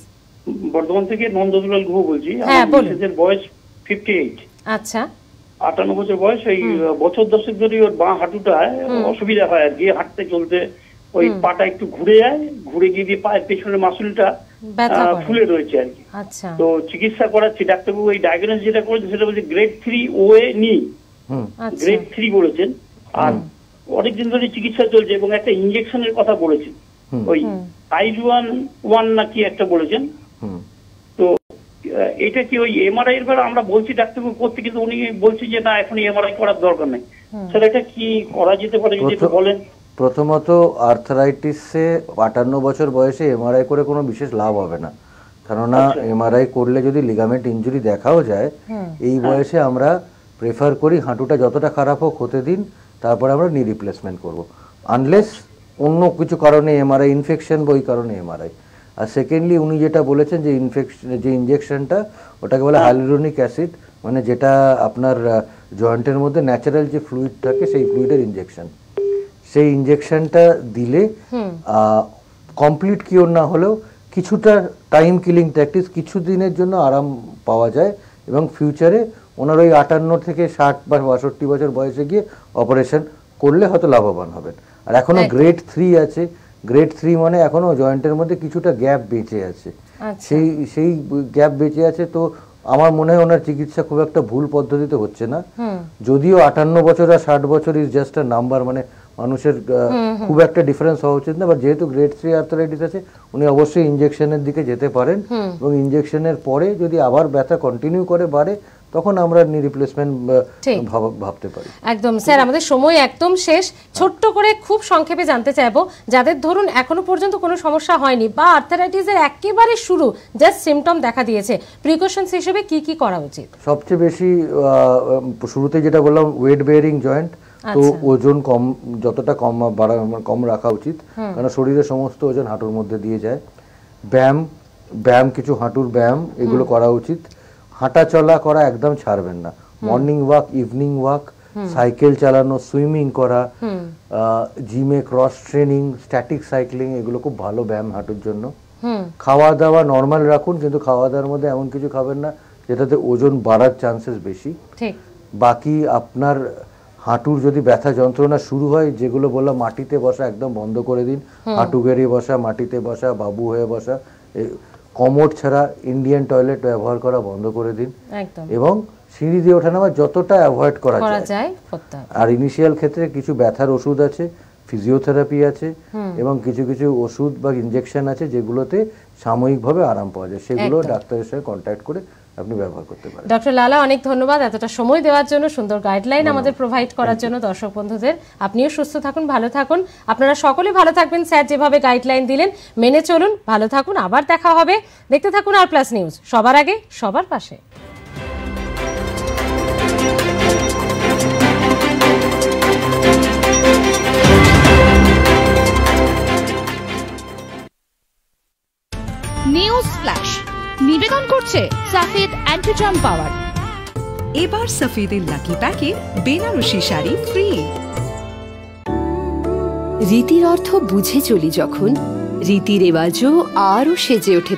বর্ধমান থেকে নন্দদুলাল গুহ বলছি। হ্যাঁ বলুন। বয়স 58। আচ্ছা। 58 বছর বয়স। এই বছর 10 ধরে ওর বাঁ হাঁটুটা অসুবিধা হয় আর কি, হাঁটতে চলতে ওই পাটা একটু ঘুরে যায়, ঘুরে গিয়ে দিয়ে পায়ের পেছনের মাসুলটা ফুলে রয়েছে আর কি। আচ্ছা। তো চিকিৎসা করাচ্ছি, ডাক্তারবাবু এই ডায়াগনোস যেটা করেছে সেটা বলছে গ্রেড 3 ওএ নি, গ্রেড 3 বলেছেন। আর অনেকদিন ধরে চিকিৎসা চলছে এবং একটা ইনজেকশনের কথা বলেছেন, ওই টাইল-1 নাকি একটা বলেছেন। তো এটা কি ওই এমআরআই এর বেলা আমরা বলছি ডাক্তারবাবু করতে, কিন্তু উনি বলছেন যে না এখন এমআরআই করার দরকার নেই। স্যার এটা কি করা যেতে পারে যদি একটু বলেন? প্রথমত আর্থারাইটিসে 58 বছর বয়সে এমআরআই করে কোনো বিশেষ লাভ হবে না, কেননা এমআরআই করলে যদি লিগামেন্ট ইনজুরি দেখাও যায়, এই বয়সে আমরা প্রেফার করি হাঁটুটা যতটা খারাপ হোক হতে দিন, তারপরে আমরা নি রিপ্লেসমেন্ট করবো, আনলেস অন্য কিছু কারণে এমআরআই, ইনফেকশন বা ওই কারণে এমআরআই। আর সেকেন্ডলি উনি যেটা বলেছেন যে যে ইনজেকশনটা, ওটাকে বলে হাইলুরোনিক অ্যাসিড, মানে যেটা আপনার জয়েন্টের মধ্যে ন্যাচারাল যে ফ্লুইড থাকে সেই ফ্লুইডের ইনজেকশন। সেই ইনজেকশনটা দিলে কমপ্লিট কিওর না হলেও কিছুটা টাইম কিলিং ট্যাকটিস, কিছু দিনের জন্য আরাম পাওয়া যায় এবং ফিউচারে ওনার ওই 58 থেকে 60 বা 62 বছর বয়সে গিয়ে অপারেশন করলে হয়তো লাভবান হবেন। আর এখনো গ্রেড 3 আছে, গ্রেড 3 মানে এখনো জয়েন্টের মধ্যে কিছুটা গ্যাপ বেঁচে আছে, সেই গ্যাপ বেঁচে আছে। তো আমার মনে হয় ওনার চিকিৎসা খুব একটা ভুল পদ্ধতিতে হচ্ছে না, যদিও 58 বছর আর 60 বছর ইজ জাস্ট আ নাম্বার, মানে মানুষের খুব একটা ডিফারেন্স হওয়া উচিত না। বাট যেহেতু গ্রেড 3 আর্থারাইটিস আছে, উনি অবশ্যই ইনজেকশনের দিকে যেতে পারেন এবং ইনজেকশনের পরে যদি আবার ব্যথা কন্টিনিউ করে বাড়ে, তখন আমরা নি রিপ্লেসমেন্ট ভাবতে পারি। একদম স্যার, আমাদের সময় একদম শেষ। ছোট্ট করে খুব সংক্ষেপে জানতে চাইবো, যাদের ধরুন এখনো পর্যন্ত কোনো সমস্যা হয়নি বা আর্থারাইটিসের একেবারে শুরু, জাস্ট সিমটম দেখা দিয়েছে, প্রিকশনস হিসেবে কি কি করা উচিত? সবচেয়ে বেশি শুরুতে যেটা বললাম, ওয়েট বেয়ারিং জয়েন্ট, তো ওজন কম, যতটা কম রাখা উচিত, কারণ শরীরের সমস্ত ওজন হাঁটুর মধ্যে দিয়ে যায়। ব্যায়াম কিছু হাঁটুর ব্যায়াম এগুলো করা উচিত। হাঁটা চলা করা একদম ছাড়বেন না, morning walk, evening walk, cycle চালানো, সুইমিং করা, জিমে ক্রস ট্রেনিং, স্ট্যাটিক সাইক্লিং, এগুলো খুব ভালো ব্যায়াম হাঁটুর জন্য। খাওয়া দাওয়া নর্মাল রাখুন, কিন্তু খাওয়া দাওয়ার মধ্যে এমন কিছু খাবেন না যেটাতে ওজন বাড়ার চান্সেস বেশি। বাকি আপনার হাঁটুর যদি ব্যথা যন্ত্রণা শুরু হয়, যেগুলো বললাম, মাটিতে বসা একদম বন্ধ করে দিন, হাঁটু গেড়ে বসা, মাটিতে বসা, বাবু হয়ে বসা, কমোড ছাড়া ইন্ডিয়ান টয়লেট ব্যবহার করা বন্ধ করে দিন, এবং সিঁড়ি দিয়ে ওঠানামা যতটা অ্যাভয়েড করা যায়। আর ইনিশিয়াল ক্ষেত্রে কিছু ব্যথার ওষুধ আছে, ফিজিওথেরাপি আছে এবং কিছু কিছু ওষুধ বা ইনজেকশন আছে যেগুলোতে সাময়িকভাবে আরাম পাওয়া যায়, সেগুলো ডাক্তারের সঙ্গে কন্ট্যাক্ট করে আপনি ব্যবহার করতে পারেন। ডক্টর লালা, অনেক ধন্যবাদ এতটা সময় দেওয়ার জন্য, সুন্দর গাইডলাইন আমাদের প্রোভাইড করার জন্য। দর্শক বন্ধুদের, আপনিও সুস্থ থাকুন, ভালো থাকুন, আপনারা সকলে ভালো থাকবেন। স্যার যেভাবে গাইডলাইন দিলেন মেনে চলুন, ভালো থাকুন, আবার দেখা হবে। দেখতে থাকুন আর প্লাস নিউজ, সবার আগে সবার পাশে। নিউজ ফ্ল্যাশ নিবেদন করছে সাফেদ অ্যান্টি-জাম পাওয়ার। এবার সাফেদের লাকি প্যাকে বেনারসি শাড়ি ফ্রি। রীতির অর্থ বুঝে চলি যখন, রীতি রেওয়াজও আরও সেজে ওঠে।